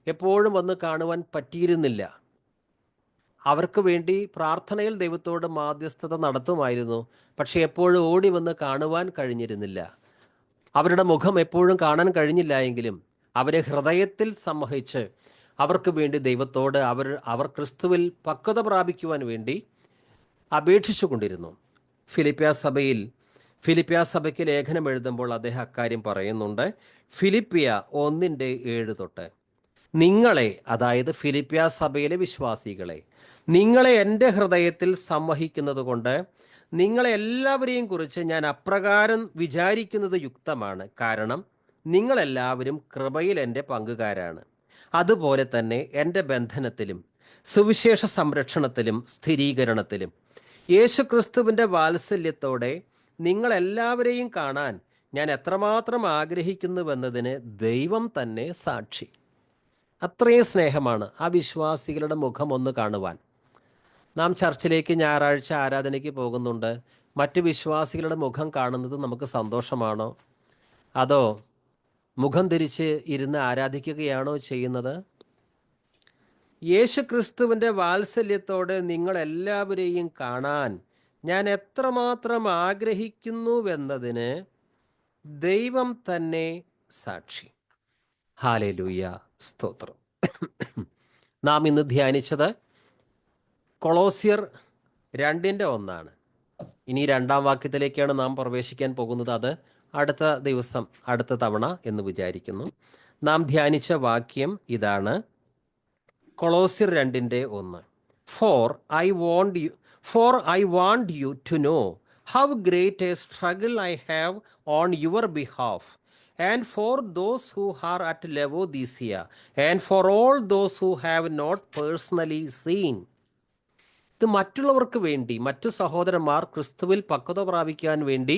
എപ്പോഴും വന്ന് കാണുവാൻ പറ്റിയിരുന്നില്ല. അവർക്ക് വേണ്ടി പ്രാർത്ഥനയിൽ ദൈവത്തോട് മാധ്യസ്ഥത നടത്തുമായിരുന്നു, പക്ഷെ എപ്പോഴും ഓടി വന്ന് കാണുവാൻ കഴിഞ്ഞിരുന്നില്ല. അവരുടെ മുഖം എപ്പോഴും കാണാൻ കഴിഞ്ഞില്ല എങ്കിലും അവരെ ഹൃദയത്തിൽ സമ്മോഹിച്ച് അവർക്ക് വേണ്ടി ദൈവത്തോട് അവർ ക്രിസ്തുവിൽ പക്വത പ്രാപിക്കുവാൻ വേണ്ടി അപേക്ഷിച്ചു കൊണ്ടിരുന്നു. ഫിലിപ്പിയ സഭയ്ക്ക് ലേഖനം എഴുതുമ്പോൾ അദ്ദേഹം അക്കാര്യം പറയുന്നുണ്ട്. ഫിലിപ്പിയ 1:7 തൊട്ട് നിങ്ങളെ, അതായത് ഫിലിപ്പിയ സഭയിലെ വിശ്വാസികളെ, നിങ്ങളെ എൻ്റെ ഹൃദയത്തിൽ സംവഹിക്കുന്നത് കൊണ്ട് നിങ്ങളെ എല്ലാവരെയും കുറിച്ച് ഞാൻ അപ്രകാരം വിചാരിക്കുന്നത് യുക്തമാണ്. കാരണം നിങ്ങളെല്ലാവരും കൃപയിൽ എൻ്റെ പങ്കുകാരാണ്. അതുപോലെ തന്നെ എൻ്റെ ബന്ധനത്തിലും സുവിശേഷ സംരക്ഷണത്തിലും സ്ഥിരീകരണത്തിലും യേശുക്രിസ്തുവിൻ്റെ വാത്സല്യത്തോടെ നിങ്ങളെല്ലാവരെയും കാണാൻ ഞാൻ എത്രമാത്രം ആഗ്രഹിക്കുന്നുവെന്നതിന് ദൈവം തന്നെ സാക്ഷി. അത്രയും സ്നേഹമാണ് ആ വിശ്വാസികളുടെ മുഖം ഒന്ന് കാണുവാൻ. നാം ചർച്ചിലേക്ക് ഞായറാഴ്ച ആരാധനയ്ക്ക് പോകുന്നുണ്ട്. മറ്റ് വിശ്വാസികളുടെ മുഖം കാണുന്നത് നമുക്ക് സന്തോഷമാണോ? അതോ മുഖം തിരിച്ച് ഇരുന്ന് ആരാധിക്കുകയാണോ ചെയ്യുന്നത്? യേശുക്രിസ്തുവിൻ്റെ വാത്സല്യത്തോടെ നിങ്ങളെല്ലാവരെയും കാണാൻ ഞാൻ എത്രമാത്രം ആഗ്രഹിക്കുന്നുവെന്നതിന് ദൈവം തന്നെ സാക്ഷി. ഹല്ലേലൂയ, സ്തോത്രം. നാം ഇന്ന് ധ്യാനിച്ചത് കൊളോസ്യർ 2:1. ഇനി 2-ാം വാക്യത്തിലേക്കാണ് നാം പ്രവേശിക്കാൻ പോകുന്നത്. അത് അടുത്ത തവണ എന്ന് വിചാരിക്കുന്നു. നാം ധ്യാനിച്ച വാക്യം ഇതാണ്, കൊളോസ്യർ 2:1. For I want you to know how great a struggle I have on your behalf, and for those who are at Laodicea, and for all those who have not personally seen. ഇത് മറ്റുള്ളവർക്ക് വേണ്ടി, മറ്റു സഹോദരന്മാർ ക്രിസ്തുവിൽ പക്വത പ്രാപിക്കാൻ വേണ്ടി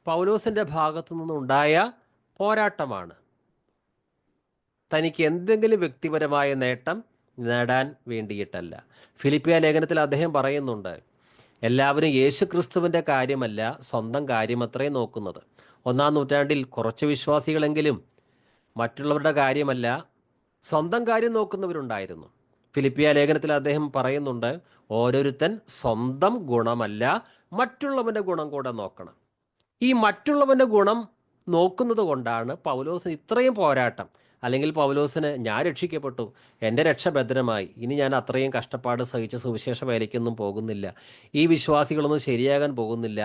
പൗലോസിൻ്റെ ഭാഗത്തു നിന്നുണ്ടായ പോരാട്ടമാണ്. തനിക്ക് എന്തെങ്കിലും വ്യക്തിപരമായ നേട്ടം നേടാൻ വേണ്ടിയിട്ടല്ല. ഫിലിപ്പിയ ലേഖനത്തിൽ അദ്ദേഹം പറയുന്നുണ്ട്, എല്ലാവരും യേശുക്രിസ്തുവിൻ്റെ കാര്യമല്ല സ്വന്തം കാര്യമത്രേ നോക്കുന്നത്. 1-ാം നൂറ്റാണ്ടിൽ കുറച്ച് വിശ്വാസികളെങ്കിലും മറ്റുള്ളവരുടെ കാര്യമല്ല സ്വന്തം കാര്യം നോക്കുന്നവരുണ്ടായിരുന്നു. ഫിലിപ്പിയ ലേഖനത്തിൽ അദ്ദേഹം പറയുന്നുണ്ട്, ഓരോരുത്തൻ സ്വന്തം ഗുണമല്ല മറ്റുള്ളവൻ്റെ ഗുണം കൂടെ നോക്കണം. ഈ മറ്റുള്ളവൻ്റെ ഗുണം നോക്കുന്നത് കൊണ്ടാണ് പൗലോസിന് ഇത്രയും പോരാട്ടം. അല്ലെങ്കിൽ പൗലോസിന് ഞാൻ രക്ഷിക്കപ്പെട്ടു, എൻ്റെ രക്ഷ ഭദ്രമായി, ഇനി ഞാൻ അത്രയും കഷ്ടപ്പാട് സഹിച്ച് സുവിശേഷ വേലയ്ക്കൊന്നും പോകുന്നില്ല, ഈ വിശ്വാസികളൊന്നും ശരിയാകാൻ പോകുന്നില്ല,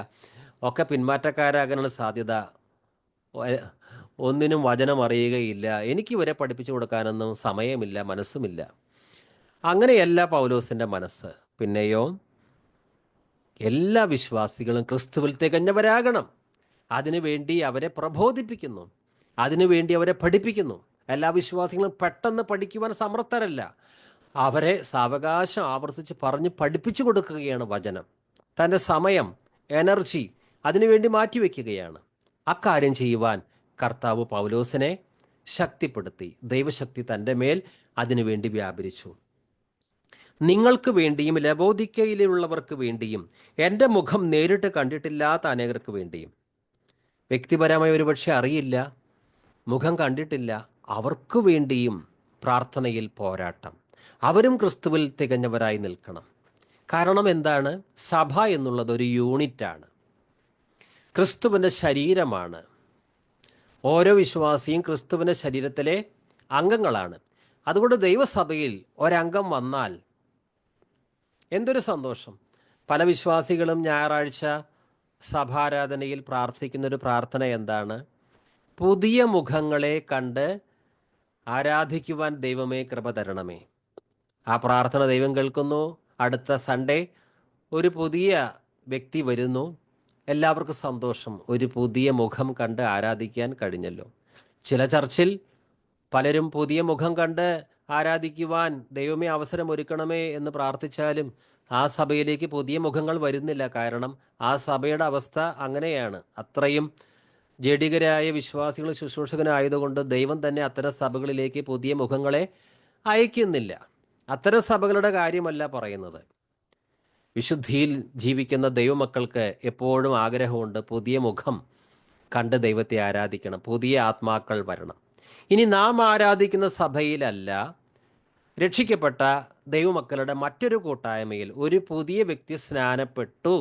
ഒക്കെ പിന്മാറ്റക്കാരാകാനുള്ള സാധ്യത, ഒന്നിനും വചനം അറിയുകയില്ല, എനിക്ക് ഇവരെ പഠിപ്പിച്ചു കൊടുക്കാനൊന്നും സമയമില്ല, മനസ്സുമില്ല. അങ്ങനെയല്ല പൗലോസിൻ്റെ മനസ്സ്. പിന്നെയോ എല്ലാ വിശ്വാസികളും ക്രിസ്തുവിൽ തികഞ്ഞവരാകണം. അതിനുവേണ്ടി അവരെ പ്രബോധിപ്പിക്കുന്നു, അതിനുവേണ്ടി അവരെ പഠിപ്പിക്കുന്നു. എല്ലാ വിശ്വാസികളും പെട്ടെന്ന് പഠിക്കുവാൻ സമർത്ഥരല്ല. അവരെ സാവകാശം ആവർത്തിച്ച് പറഞ്ഞ് പഠിപ്പിച്ചു കൊടുക്കുകയാണ് വചനം. തൻ്റെ സമയം, എനർജി അതിനുവേണ്ടി മാറ്റിവെക്കുകയാണ്. അക്കാര്യം ചെയ്യുവാൻ കർത്താവ് പൗലോസിനെ ശക്തിപ്പെടുത്തി. ദൈവശക്തി തൻ്റെ മേൽ അതിനുവേണ്ടി വ്യാപരിച്ചു. നിങ്ങൾക്ക് വേണ്ടിയും ലവോദിക്കയിലുള്ളവർക്ക് വേണ്ടിയും എൻ്റെ മുഖം നേരിട്ട് കണ്ടിട്ടില്ലാത്ത അനേകർക്ക് വേണ്ടിയും. വ്യക്തിപരമായി ഒരുപക്ഷെ അറിയില്ല, മുഖം കണ്ടിട്ടില്ല, അവർക്ക് വേണ്ടിയും പ്രാർത്ഥനയിൽ പോരാട്ടം. അവരും ക്രിസ്തുവിൽ തികഞ്ഞവരായി നിൽക്കണം. കാരണം എന്താണ്? സഭ എന്നുള്ളത് ഒരു യൂണിറ്റാണ്, ക്രിസ്തുവിൻ്റെ ശരീരമാണ്. ഓരോ വിശ്വാസിയും ക്രിസ്തുവിൻ്റെ ശരീരത്തിലെ അംഗങ്ങളാണ്. അതുകൊണ്ട് ദൈവസഭയിൽ ഒരംഗം വന്നാൽ എന്തൊരു സന്തോഷം. പല വിശ്വാസികളും ഞായറാഴ്ച സഭാരാധനയിൽ പ്രാർത്ഥിക്കുന്നൊരു പ്രാർത്ഥന എന്താണ്? പുതിയ മുഖങ്ങളെ കണ്ട് ആരാധിക്കുവാൻ ദൈവമേ കൃപ തരണമേ. ആ പ്രാർത്ഥന ദൈവം കേൾക്കുന്നു. അടുത്ത സൺഡേ ഒരു പുതിയ വ്യക്തി വരുന്നു, എല്ലാവർക്കും സന്തോഷം, ഒരു പുതിയ മുഖം കണ്ട് ആരാധിക്കാൻ കഴിഞ്ഞല്ലോ. ചില ചർച്ചിൽ പലരും പുതിയ മുഖം കണ്ട് ആരാധിക്കുവാൻ ദൈവമേ അവസരം ഒരുക്കണമേ എന്ന് പ്രാർത്ഥിച്ചാലും ആ സഭയിലേക്ക് പുതിയ മുഖങ്ങൾ വരുന്നില്ല. കാരണം ആ സഭയുടെ അവസ്ഥ അങ്ങനെയാണ്. അത്രയും ജഡികരായ വിശ്വാസികളും ശുശ്രൂഷകനായതുകൊണ്ട് ദൈവം തന്നെ അത്തരം സഭകളിലേക്ക് പുതിയ മുഖങ്ങളെ അയക്കുന്നില്ല. അത്തരം സഭകളുടെ കാര്യമല്ല പറയുന്നത്. വിശുദ്ധിയിൽ ജീവിക്കുന്ന ദൈവമക്കൾക്ക് എപ്പോഴും ആഗ്രഹമുണ്ട്, പുതിയ മുഖം കണ്ട് ദൈവത്തെ ആരാധിക്കണം, പുതിയ ആത്മാക്കൾ വരണം. ഇനി നാം ആരാധിക്കുന്ന സഭയിലല്ല, രക്ഷിക്കപ്പെട്ട ദൈവമക്കളുടെ മറ്റൊരു കൂട്ടായ്മയിൽ ഒരു പുതിയ വ്യക്തി സ്നാനപ്പെട്ടു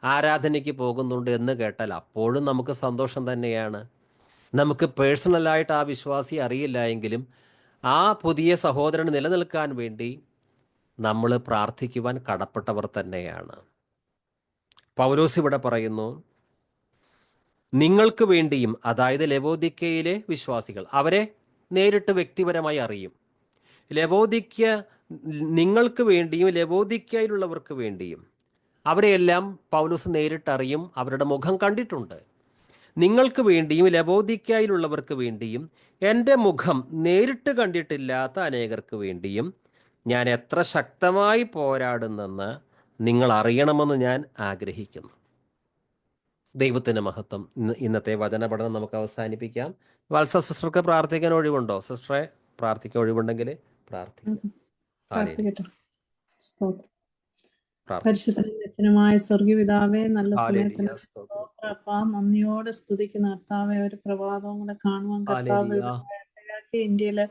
ആരാധനയ്ക്ക് പോകുന്നുണ്ട് എന്ന് കേട്ടാൽ അപ്പോഴും നമുക്ക് സന്തോഷം തന്നെയാണ്. നമുക്ക് പേഴ്സണലായിട്ട് ആ വിശ്വാസി അറിയില്ല എങ്കിലും ആ പുതിയ സഹോദരൻ നിലനിൽക്കാൻ വേണ്ടി നമ്മൾ പ്രാർത്ഥിക്കുവാൻ കടപ്പെട്ടവർ തന്നെയാണ്. പൗലോസ് ഇവിടെ പറയുന്നു, നിങ്ങൾക്ക് വേണ്ടിയും, അതായത് ലവോദിക്കയിലെ വിശ്വാസികൾ, അവരെ നേരിട്ട് വ്യക്തിപരമായി അറിയും. ലവോദിക്ക നിങ്ങൾക്ക് വേണ്ടിയും ലവോദിക്കയിലുള്ളവർക്ക് വേണ്ടിയും അവരെയെല്ലാം പൗലോസ് നേരിട്ടറിയും, അവരുടെ മുഖം കണ്ടിട്ടുണ്ട്. നിങ്ങൾക്ക് വേണ്ടിയും ലവോദിക്കയിലുള്ളവർക്ക് വേണ്ടിയും എൻ്റെ മുഖം നേരിട്ട് കണ്ടിട്ടില്ലാത്ത അനേകർക്ക് വേണ്ടിയും ഞാൻ എത്ര ശക്തമായി പോരാടുന്നെന്ന് നിങ്ങൾ അറിയണമെന്ന് ഞാൻ ആഗ്രഹിക്കുന്നു. ദൈവത്തിൻ്റെ മഹത്വം. ഇന്നത്തെ വചന പഠനം നമുക്ക് അവസാനിപ്പിക്കാം. വത്സ സിസ്റ്റർക്ക് പ്രാർത്ഥിക്കാൻ ഒഴിവുണ്ടോ? സിസ്റ്ററെ പ്രാർത്ഥിക്കാൻ ഒഴിവുണ്ടെങ്കിൽ പ്രാർത്ഥിക്കാം. പരിശുദ്ധമായ സ്വർഗീയപിതാവേ, നല്ല സമയത്തിന് നന്ദിയോടെ സ്തുതിക്കുന്ന കർത്താവെ, ഒരു പ്രഭാതവും കൂടെ കാണുവാൻ കർത്താവ് ഇന്ത്യയില്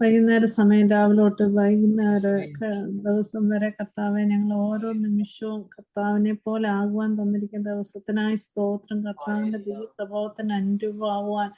വൈകുന്നേര സമയം രാവിലെ തൊട്ട് വൈകുന്നേരം ദിവസം വരെ കർത്താവെ, ഞങ്ങൾ ഓരോ നിമിഷവും കർത്താവിനെ പോലെ ആകുവാൻ തന്നിരിക്കുന്ന ദിവസത്തിനായി സ്തോത്രം. കർത്താവിന്റെ ദിവ്യ സ്വഭാവത്തിന് അനുരൂപമാവാൻ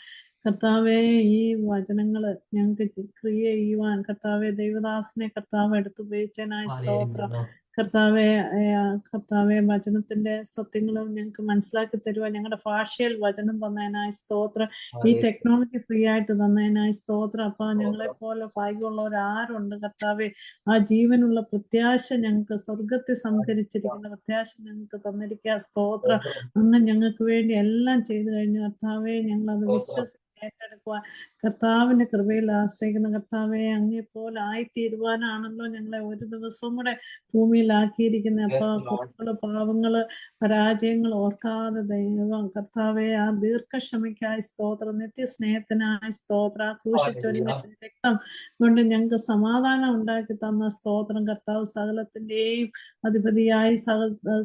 കർത്താവെ, ഈ വചനങ്ങള് ഞങ്ങൾക്ക് ക്രിയ ചെയ്യുവാൻ കർത്താവെ, ദൈവദാസനെ കർത്താവ് എടുത്തുപയോഗിച്ചതിനായി സ്തോത്രം. കർത്താവെ വചനത്തിന്റെ സത്യങ്ങളും ഞങ്ങൾക്ക് മനസ്സിലാക്കി തരുവാൻ ഞങ്ങളുടെ ഭാഷയിൽ വചനം തന്നതിനായി സ്തോത്രം. ഈ ടെക്നോളജി ഫ്രീ ആയിട്ട് തന്നതിനായി സ്തോത്രം. അപ്പൊ ഞങ്ങളെ പോലെ ഭാഗ്യമുള്ളവർ ആരുണ്ട് കർത്താവെ? ആ ജീവനുള്ള പ്രത്യാശ ഞങ്ങൾക്ക് സ്വർഗത്തെ സംഭരിച്ചിരിക്കുന്ന പ്രത്യാശ ഞങ്ങൾക്ക് തന്നിരിക്കുക സ്തോത്രം. അങ്ങ് ഞങ്ങൾക്ക് വേണ്ടി എല്ലാം ചെയ്തു കഴിഞ്ഞു കർത്താവെ. ഞങ്ങളത് വിശ്വസിച്ച് ഏറ്റെടുക്കുവാൻ കർത്താവിന്റെ കൃപയിൽ ആശ്രയിക്കുന്ന കർത്താവെ, അങ്ങേപ്പോലെ ആയിത്തീരുവാനാണല്ലോ ഞങ്ങളെ ഒരു ദിവസവും കൂടെ ഭൂമിയിലാക്കിയിരിക്കുന്ന. അപ്പൊ പാവങ്ങള് പരാജയങ്ങൾ ഓർക്കാതെ ദൈവം കർത്താവെ, ആ ദീർഘക്ഷമയ്ക്കായി സ്തോത്രം, നിത്യസ്നേഹത്തിനായി സ്തോത്രം, ആ ക്രൂശിച്ചൊരിഞ്ഞ രക്തം കൊണ്ട് ഞങ്ങൾക്ക് സമാധാനം ഉണ്ടാക്കി തന്ന സ്തോത്രം. കർത്താവ് സകലത്തിന്റെയും അധിപതിയായി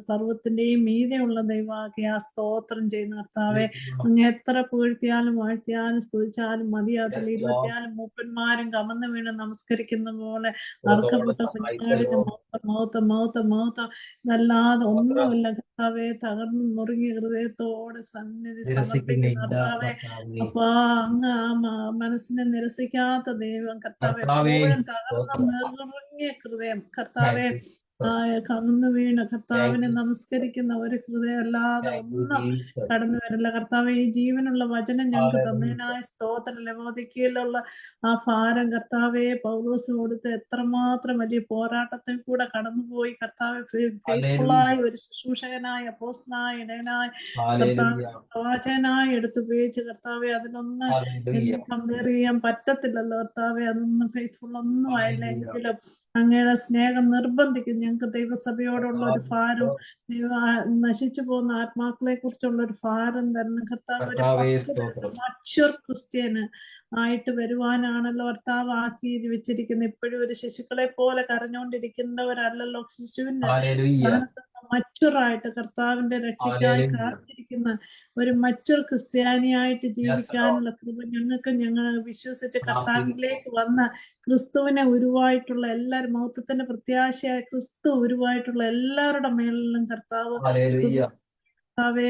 സർവത്തിന്റെയും മീതെയുള്ള ദൈവമാക്കി ആ സ്തോത്രം ചെയ്യുന്ന കർത്താവെ, അങ്ങ് എത്ര പുകഴ്ത്തിയാലും വാഴ്ത്തിയാലും സ്തുതിച്ചാലും മതിയാകത്തില്ല. 24 മൂപ്പന്മാരും കമന്ന് വീണ് നമസ്കരിക്കുന്ന പോലെ അർക്കപ്പെട്ട കുഞ്ഞാടിന്റെ മൗത്ത ഇതല്ലാതെ ഒന്നുമില്ല കർത്താവെ. തകർന്നു നുറുങ്ങിയ ഹൃദയത്തോടെ സന്നിധി സമർപ്പിക്കുന്ന കർത്താവെ, അപ്പൊ അങ്ങ് ആ മനസ്സിനെ നിരസിക്കാത്ത ദൈവം കർത്താവെ, എപ്പോഴും തകർന്ന നുറുങ്ങിയ ഹൃദയം കർത്താവെ, കമന്നു വീണ് കർത്താവിനെ നമസ്കരിക്കുന്ന ഒരു ഹൃദയം അല്ലാതെ ഒന്നും കടന്നു വരില്ല കർത്താവെ. ഈ ജീവനുള്ള വചനം ഞങ്ങൾക്ക് തന്നതിനായ സ്തോത്രം. ലവോദിക്കയിലുള്ള ആ ഭാരം കർത്താവെ, പൗലോസ് കൊടുത്ത് എത്രമാത്രം വലിയ പോരാട്ടത്തിൽ കൂടെ കടന്നുപോയി കർത്താവെ. ഫെയ്ത്ത്ഫുള്ളായ ഒരു ശുശ്രൂഷകനായി, അപ്പോസ്തലനായി, ഇടയനായി, കർത്താവ് പ്രവാചകനായി എടുത്തുപയോഗിച്ച് കർത്താവെ, അതിനൊന്ന് കമ്പയർ ചെയ്യാൻ പറ്റത്തില്ലല്ലോ കർത്താവെ. അതൊന്നും ഫെയ്ത്ത്ഫുൾ ഒന്നും ആയില്ല എങ്കിലും അങ്ങയുടെ സ്നേഹം നിർബന്ധിക്കും ഞങ്ങൾക്ക് ദൈവസഭയോടുള്ള ഒരു ഭാരം, നശിച്ചു പോകുന്ന ആത്മാക്കളെ കുറിച്ചുള്ള ഒരു ഭാരം തരണം കർത്താവ്. ഒരു മച്വർ ക്രിസ്ത്യന് ആയിട്ട് വരുവാനാണല്ലോ കർത്താവ് ആക്കി വെച്ചിരിക്കുന്നത്. ഇപ്പോഴും ഒരു ശിശുക്കളെ പോലെ കരഞ്ഞുകൊണ്ടിരിക്കുന്നവരല്ലല്ലോ, ശിശുവിന്റെ സ്ഥാനത്ത് മച്ചുറായിട്ട് കർത്താവിന്റെ രക്ഷയ്ക്കായി Hallelujah. കാത്തിരിക്കുന്ന ഒരു മച്ചുർ ക്രിസ്ത്യാനിയായിട്ട് Yes, Lord. ജീവിക്കാനുള്ള കൃപ ഞങ്ങൾ വിശ്വസിച്ച് പ്രാർത്ഥിക്കുന്നു. കർത്താവിലേക്ക് വന്ന ക്രിസ്തുവിനെ ഉരുവായിട്ടുള്ള എല്ലാവരും മഹത്വത്തിന്റെ പ്രത്യാശയായ ക്രിസ്തു ഉരുവായിട്ടുള്ള എല്ലാവരുടെ മേലിലും കർത്താവ് കൃപ Hallelujah. കർത്താവേ,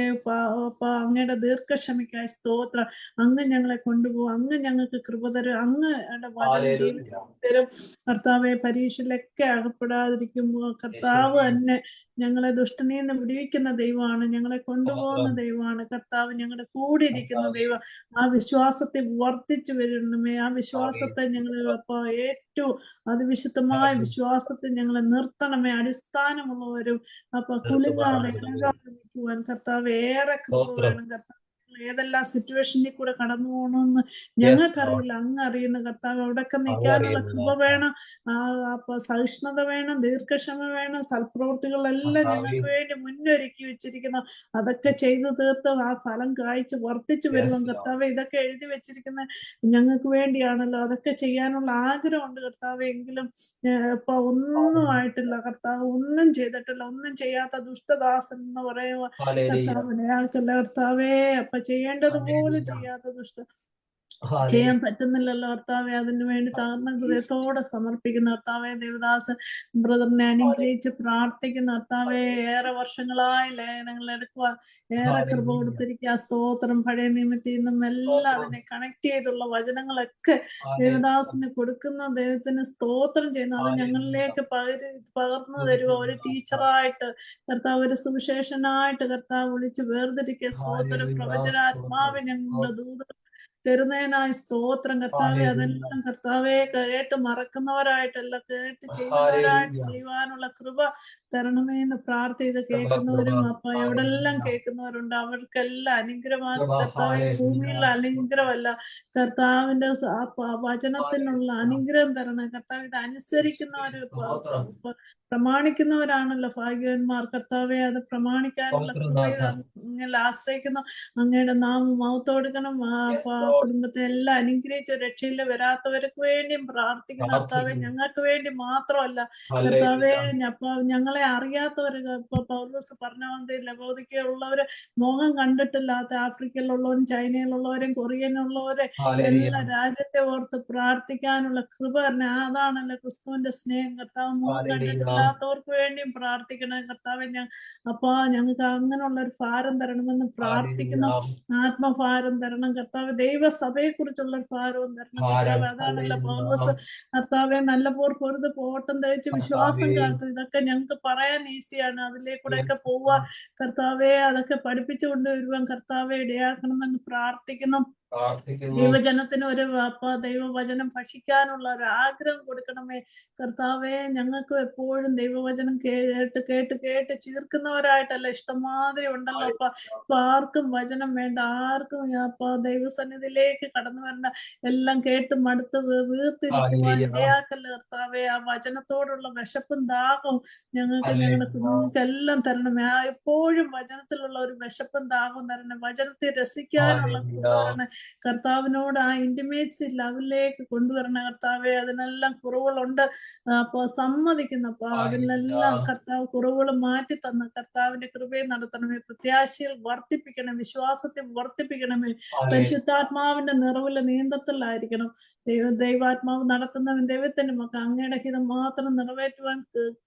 അങ്ങയുടെ ദീർഘക്ഷമയ്ക്കായി സ്തോത്രം. അങ്ങ് ഞങ്ങളെ കൊണ്ടുപോകും, അങ്ങ് ഞങ്ങൾക്ക് കൃപ തരും, അങ്ങയുടെ വചനം ജീവിതത്തിൽ Hallelujah. തരും. കർത്താവെ, പരീക്ഷയിലൊക്കെ അകപ്പെടാതിരിക്കുമ്പോൾ കർത്താവ് യേശുവേ. തന്നെ ഞങ്ങളെ ദുഷ്ടനിൽ നിന്ന് വിടുവിക്കുന്ന ദൈവമാണ്, ഞങ്ങളെ കൊണ്ടുപോകുന്ന സ്തോത്രം. ദൈവമാണ്. കർത്താവ് ഞങ്ങളുടെ കൂടെ ഇരിക്കുന്ന കർത്താവേ. ദൈവം. ആ വിശ്വാസത്തെ വർദ്ധിച്ചു വരണമേ. ആ വിശ്വാസത്തെ ഞങ്ങൾ ഏറ്റവും അതിവിശുദ്ധമായ Hallelujah. വിശ്വാസത്തെ ഞങ്ങളെ നിർത്തണമേ. അടിസ്ഥാനമുള്ളവരും കുലുങ്ങാതെ ഇളകാതെ നിൽക്കുവാൻ കർത്താവ് ഏറെ കൃപ സ്തോത്രം. വേണം. കർത്താവ് ഏതെല്ലാം സിറ്റുവേഷനിൽ കൂടെ കടന്നു പോകണമെന്ന് Yes, Lord. ഞങ്ങൾക്കറിയില്ല, അങ്ങ് അറിയുന്ന കർത്താവ്. അവിടെയൊക്കെ അങ്ങ് നിൽക്കാനുള്ള അറിയുന്നു കൃപ നാഥ. വേണം. അപ്പൊ സഹിഷ്ണുത വേണം, ദീർഘക്ഷമ വേണം. സൽപ്രവൃത്തികളെല്ലാം കർത്താവേ. ഞങ്ങൾക്ക് വേണ്ടി മുന്നൊരുക്കി വെച്ചിരിക്കുന്നു. അതൊക്കെ ചെയ്തു തീർത്ത് ആ ഫലം കായ്ച്ച് വർദ്ധിച്ചു Yes, വരുവാൻ Lord. കർത്താവ്. ഇതൊക്കെ എഴുതി വെച്ചിരിക്കുന്ന ഞങ്ങൾക്ക് വേണ്ടിയാണല്ലോ. അതൊക്കെ ചെയ്യാനുള്ള ആഗ്രഹമുണ്ട് കർത്താവ്. എങ്കിലും ഇപ്പൊ ഒന്നും ആയിട്ടില്ല കർത്താവ്, ഒന്നും ചെയ്തിട്ടില്ല. ഒന്നും ചെയ്യാത്ത ദുഷ്ടദാസൻ എന്ന് പറയുക Hallelujah. കർത്താവിനെ ആൾക്കല്ല കർത്താവേ. അപ്പൊ ചെയ്യേണ്ടതുപോലെ Hallelujah. ചെയ്യാത്ത ചെയ്യാൻ Hallelujah. പറ്റുന്നില്ലല്ലോ കർത്താവെ. അതിനു വേണ്ടി തകർന്ന ഹൃദയത്തോടെ സമർപ്പിക്കുന്ന കർത്താവെ. ദേവദാസ് ബ്രദറിനെ അനുഗ്രഹിച്ച് പ്രാർത്ഥിക്കുന്ന കർത്താവെ. ഏറെ വർഷങ്ങളായി ലേഖനങ്ങൾ എടുക്കുവാൻ ഏറെ കൃപ Hallelujah. കൊടുത്തിരിക്കുക. സ്തോത്രം. പഴയ നിയമത്തിൽ നിന്നും എല്ലാം സ്തോത്രം. അതിനെ കണക്ട് ചെയ്തുള്ള വചനങ്ങളൊക്കെ Hallelujah. ദേവദാസിന് കൊടുക്കുന്ന ദൈവത്തിന് സ്തോത്രം ചെയ്യുന്നു. അത് Hallelujah. ഞങ്ങളിലേക്ക് പകർന്നു തരുക. ഒരു ടീച്ചറായിട്ട് കർത്താവ്, ഒരു സുവിശേഷനായിട്ട് കർത്താവ് വിളിച്ച് വേർതിരിക്കുക. സ്തോത്രം. Hallelujah. പ്രവചനാത്മാവ് ഞങ്ങളുടെ ദൂത തരുന്നതിനായി സ്തോത്രം കർത്താവെ. Hallelujah. അതെല്ലാം കർത്താവെ കേട്ട് മറക്കുന്നവരായിട്ടല്ല, കേട്ട് ചെയ്യുന്നവരായിട്ട് Hallelujah. ചെയ്യുവാനുള്ള കൃപ തരണമേ എന്ന് പ്രാർത്ഥിത്. കൃപ, കേൾക്കുന്നവരും കൃപ. അപ്പൊ എവിടെല്ലാം Hallelujah. കേൾക്കുന്നവരുണ്ട് അവർക്കെല്ലാം അനുഗ്രഹമാക്കി കൃപ. കർത്താവെ. ഭൂമിയിലുള്ള Hallelujah. അനുഗ്രഹമല്ല കർത്താവിന്റെ വചനത്തിനുള്ള Hallelujah. അനുഗ്രഹം തരണം കർത്താവ്. ഇത് അനുസരിക്കുന്നവര് സ്തോത്രം. പ്രമാണിക്കുന്നവരാണല്ലോ ഭാഗ്യവാന്മാർ കർത്താവെ. അത് പ്രമാണിക്കാനുള്ള സ്തോത്രം കൃപ നാഥ. നിങ്ങൾ ആശ്രയിക്കുന്നു. അങ്ങയുടെ നാമം മഹത്വമെടുക്കണം. Yes, Lord. കുടുംബത്തെ എല്ലാം അനുഗ്രഹിച്ച് രക്ഷയിൽ വരാത്തവർക്ക് വേണ്ടിയും പ്രാർത്ഥിക്കുന്ന കർത്താവെ. പ്രാർത്ഥിക്കുന്നു. ഞങ്ങൾക്ക് വേണ്ടി മാത്രമല്ല കർത്താവെ. Hallelujah. ഞങ്ങളെ അറിയാത്തവര് ഇപ്പൊ പൗലോസ് പറഞ്ഞ ലബോദിക്കയുള്ളവര്, മുഖം കണ്ടിട്ടില്ലാത്ത ആഫ്രിക്കയിലുള്ളവരും ചൈനയിലുള്ളവരും കൊറിയനുള്ളവരെ Hallelujah. എല്ലാ രാജ്യത്തെ ഓർത്ത് പ്രാർത്ഥിക്കാനുള്ള കൃപ തന്നെ. അതാണല്ലോ ക്രിസ്തുവിന്റെ സ്നേഹം കർത്താവ്. മുഖം Hallelujah. കണ്ടിട്ടില്ലാത്തവർക്ക് വേണ്ടിയും പ്രാർത്ഥിക്കണം കർത്താവെ. അപ്പൊ ഞങ്ങൾക്ക് അങ്ങനെയുള്ള ഒരു ഭാരം തരണമെന്ന് പ്രാർത്ഥിക്കുന്നു. Hallelujah. ആത്മഭാരം തരണം കർത്താവ്. ദൈവസഭയെ കുറിച്ചുള്ള ഭാരവും തരണം കർത്താവ്. അതാണല്ലോ പൗലോസ് കർത്താവെ. നല്ല പോർ പൊരുത് പോട്ടം തയ്ച്ച് വിശ്വാസം കാത്തു. ഇതൊക്കെ ഞങ്ങൾക്ക് പറയാൻ ഈസിയാണ്. അതിലേക്കൂടെയൊക്കെ പോവാൻ കർത്താവെ. അതൊക്കെ പഠിപ്പിച്ചു കൊണ്ടുവരുവാൻ കർത്താവെ ഇടയാക്കണമെന്ന് പ്രാർത്ഥിക്കുന്നു. ദൈവജനത്തിന് ഒരു ദൈവവചനം ഭക്ഷിക്കാനുള്ള ഒരു ആഗ്രഹം കൊടുക്കണമേ കർത്താവെ. ഞങ്ങൾക്ക് എപ്പോഴും ദൈവവചനം കേട്ട് കേട്ട് കേട്ട് ചീർക്കുന്നവരായിട്ടല്ല, ഇഷ്ടംമാതിരി ഉണ്ടല്ലോ അപ്പൊ ആർക്കും വചനം വേണ്ട, ആർക്കും ദൈവസന്നിധിയിലേക്ക് കടന്നു വരണ്ട. എല്ലാം കേട്ട് മടുത്ത് വീർത്തിരിക്കുവാൻ ഇടയാക്കല്ല കർത്താവെ. ആ വചനത്തോടുള്ള വിശപ്പും ദാഹവും ഞങ്ങൾക്ക് ഞങ്ങളുടെ കുഞ്ഞുങ്ങൾക്ക് എല്ലാം തരണമേ. എപ്പോഴും വചനത്തിലുള്ള ഒരു വിശപ്പും ദാഹവും തരണേ. വചനത്തെ രസിക്കാനുള്ള തരണേ കർത്താവിനോട്. ആ ഇന്റിമേറ്റ്സി ലെവലിലേക്ക് കൊണ്ടുവരണം കർത്താവെ. അതിനെല്ലാം കുറവുകളുണ്ട്. അപ്പൊ സമ്മതിക്കുന്നു. അപ്പൊ അതിനെല്ലാം കർത്താവ് കുറവുകൾ മാറ്റി തന്ന കർത്താവിന്റെ കൃപയെ നടത്തണമേ. പ്രത്യാശയിൽ വർദ്ധിപ്പിക്കണം, വിശ്വാസത്തെ വർദ്ധിപ്പിക്കണമേ. പരിശുദ്ധാത്മാവിന്റെ നിറവിലെ നിയന്ത്രണത്തിലായിരിക്കണം. ദൈവാത്മാവ് നടത്തുന്നവൻ ദൈവത്തിന്റെ മക്കൾ. അങ്ങയുടെ ഹിതം മാത്രം നിറവേറ്റുവാൻ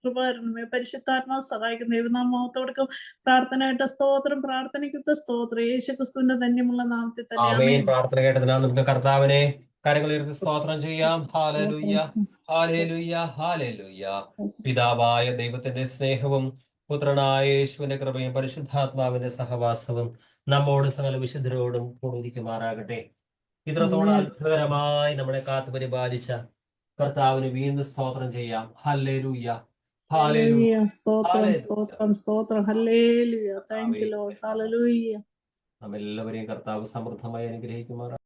കൃപ തരണമേ. പരിശുദ്ധാത്മാവ് സഹായിക്കും. ദൈവനാമത്തോടൊപ്പം പ്രാർത്ഥനയായിട്ട് സ്തോത്രം. പ്രാർത്ഥനയ്ക്ക് സ്തോത്രം. യേശുക്രിസ്തുവിന്റെ ധന്യമുള്ള നാമത്തിൽ തന്നെ ആമേൻ. പ്രാർത്ഥന കേട്ടതിനാൽ നമുക്ക് കർത്താവിനെ കരങ്ങൾ ഉയർത്തി സ്തോത്രം ചെയ്യാം. ഹല്ലേലൂയ, ഹല്ലേലൂയ, ഹല്ലേലൂയ. പിതാവായ ദൈവത്തിന്റെ സ്നേഹവും പുത്രനായ യേശുവിന്റെ കൃപയും പരിശുദ്ധാത്മാവിന്റെ സഹവാസവും നമ്മോട് സകല വിശുദ്ധരോടും കൂടിയിരിക്കുമാറാകട്ടെ. ഇത്രത്തോളം അത്ഭുതകരമായി നമ്മളെ കാത്തു പരിപാലിച്ച കർത്താവിന് വീണ്ടും സ്തോത്രം ചെയ്യാം. ഹല്ലേലൂയ, ഹല്ലേലൂയ, സ്തോത്രം, സ്തോത്രം, സ്തോത്രം. ഹല്ലേലൂയ. Thank you Lord. ഹല്ലേലൂയ. നമ്മെല്ലാവരെയും കർത്താവ് സമൃദ്ധമായി അനുഗ്രഹിക്കുമാറാകട്ടെ.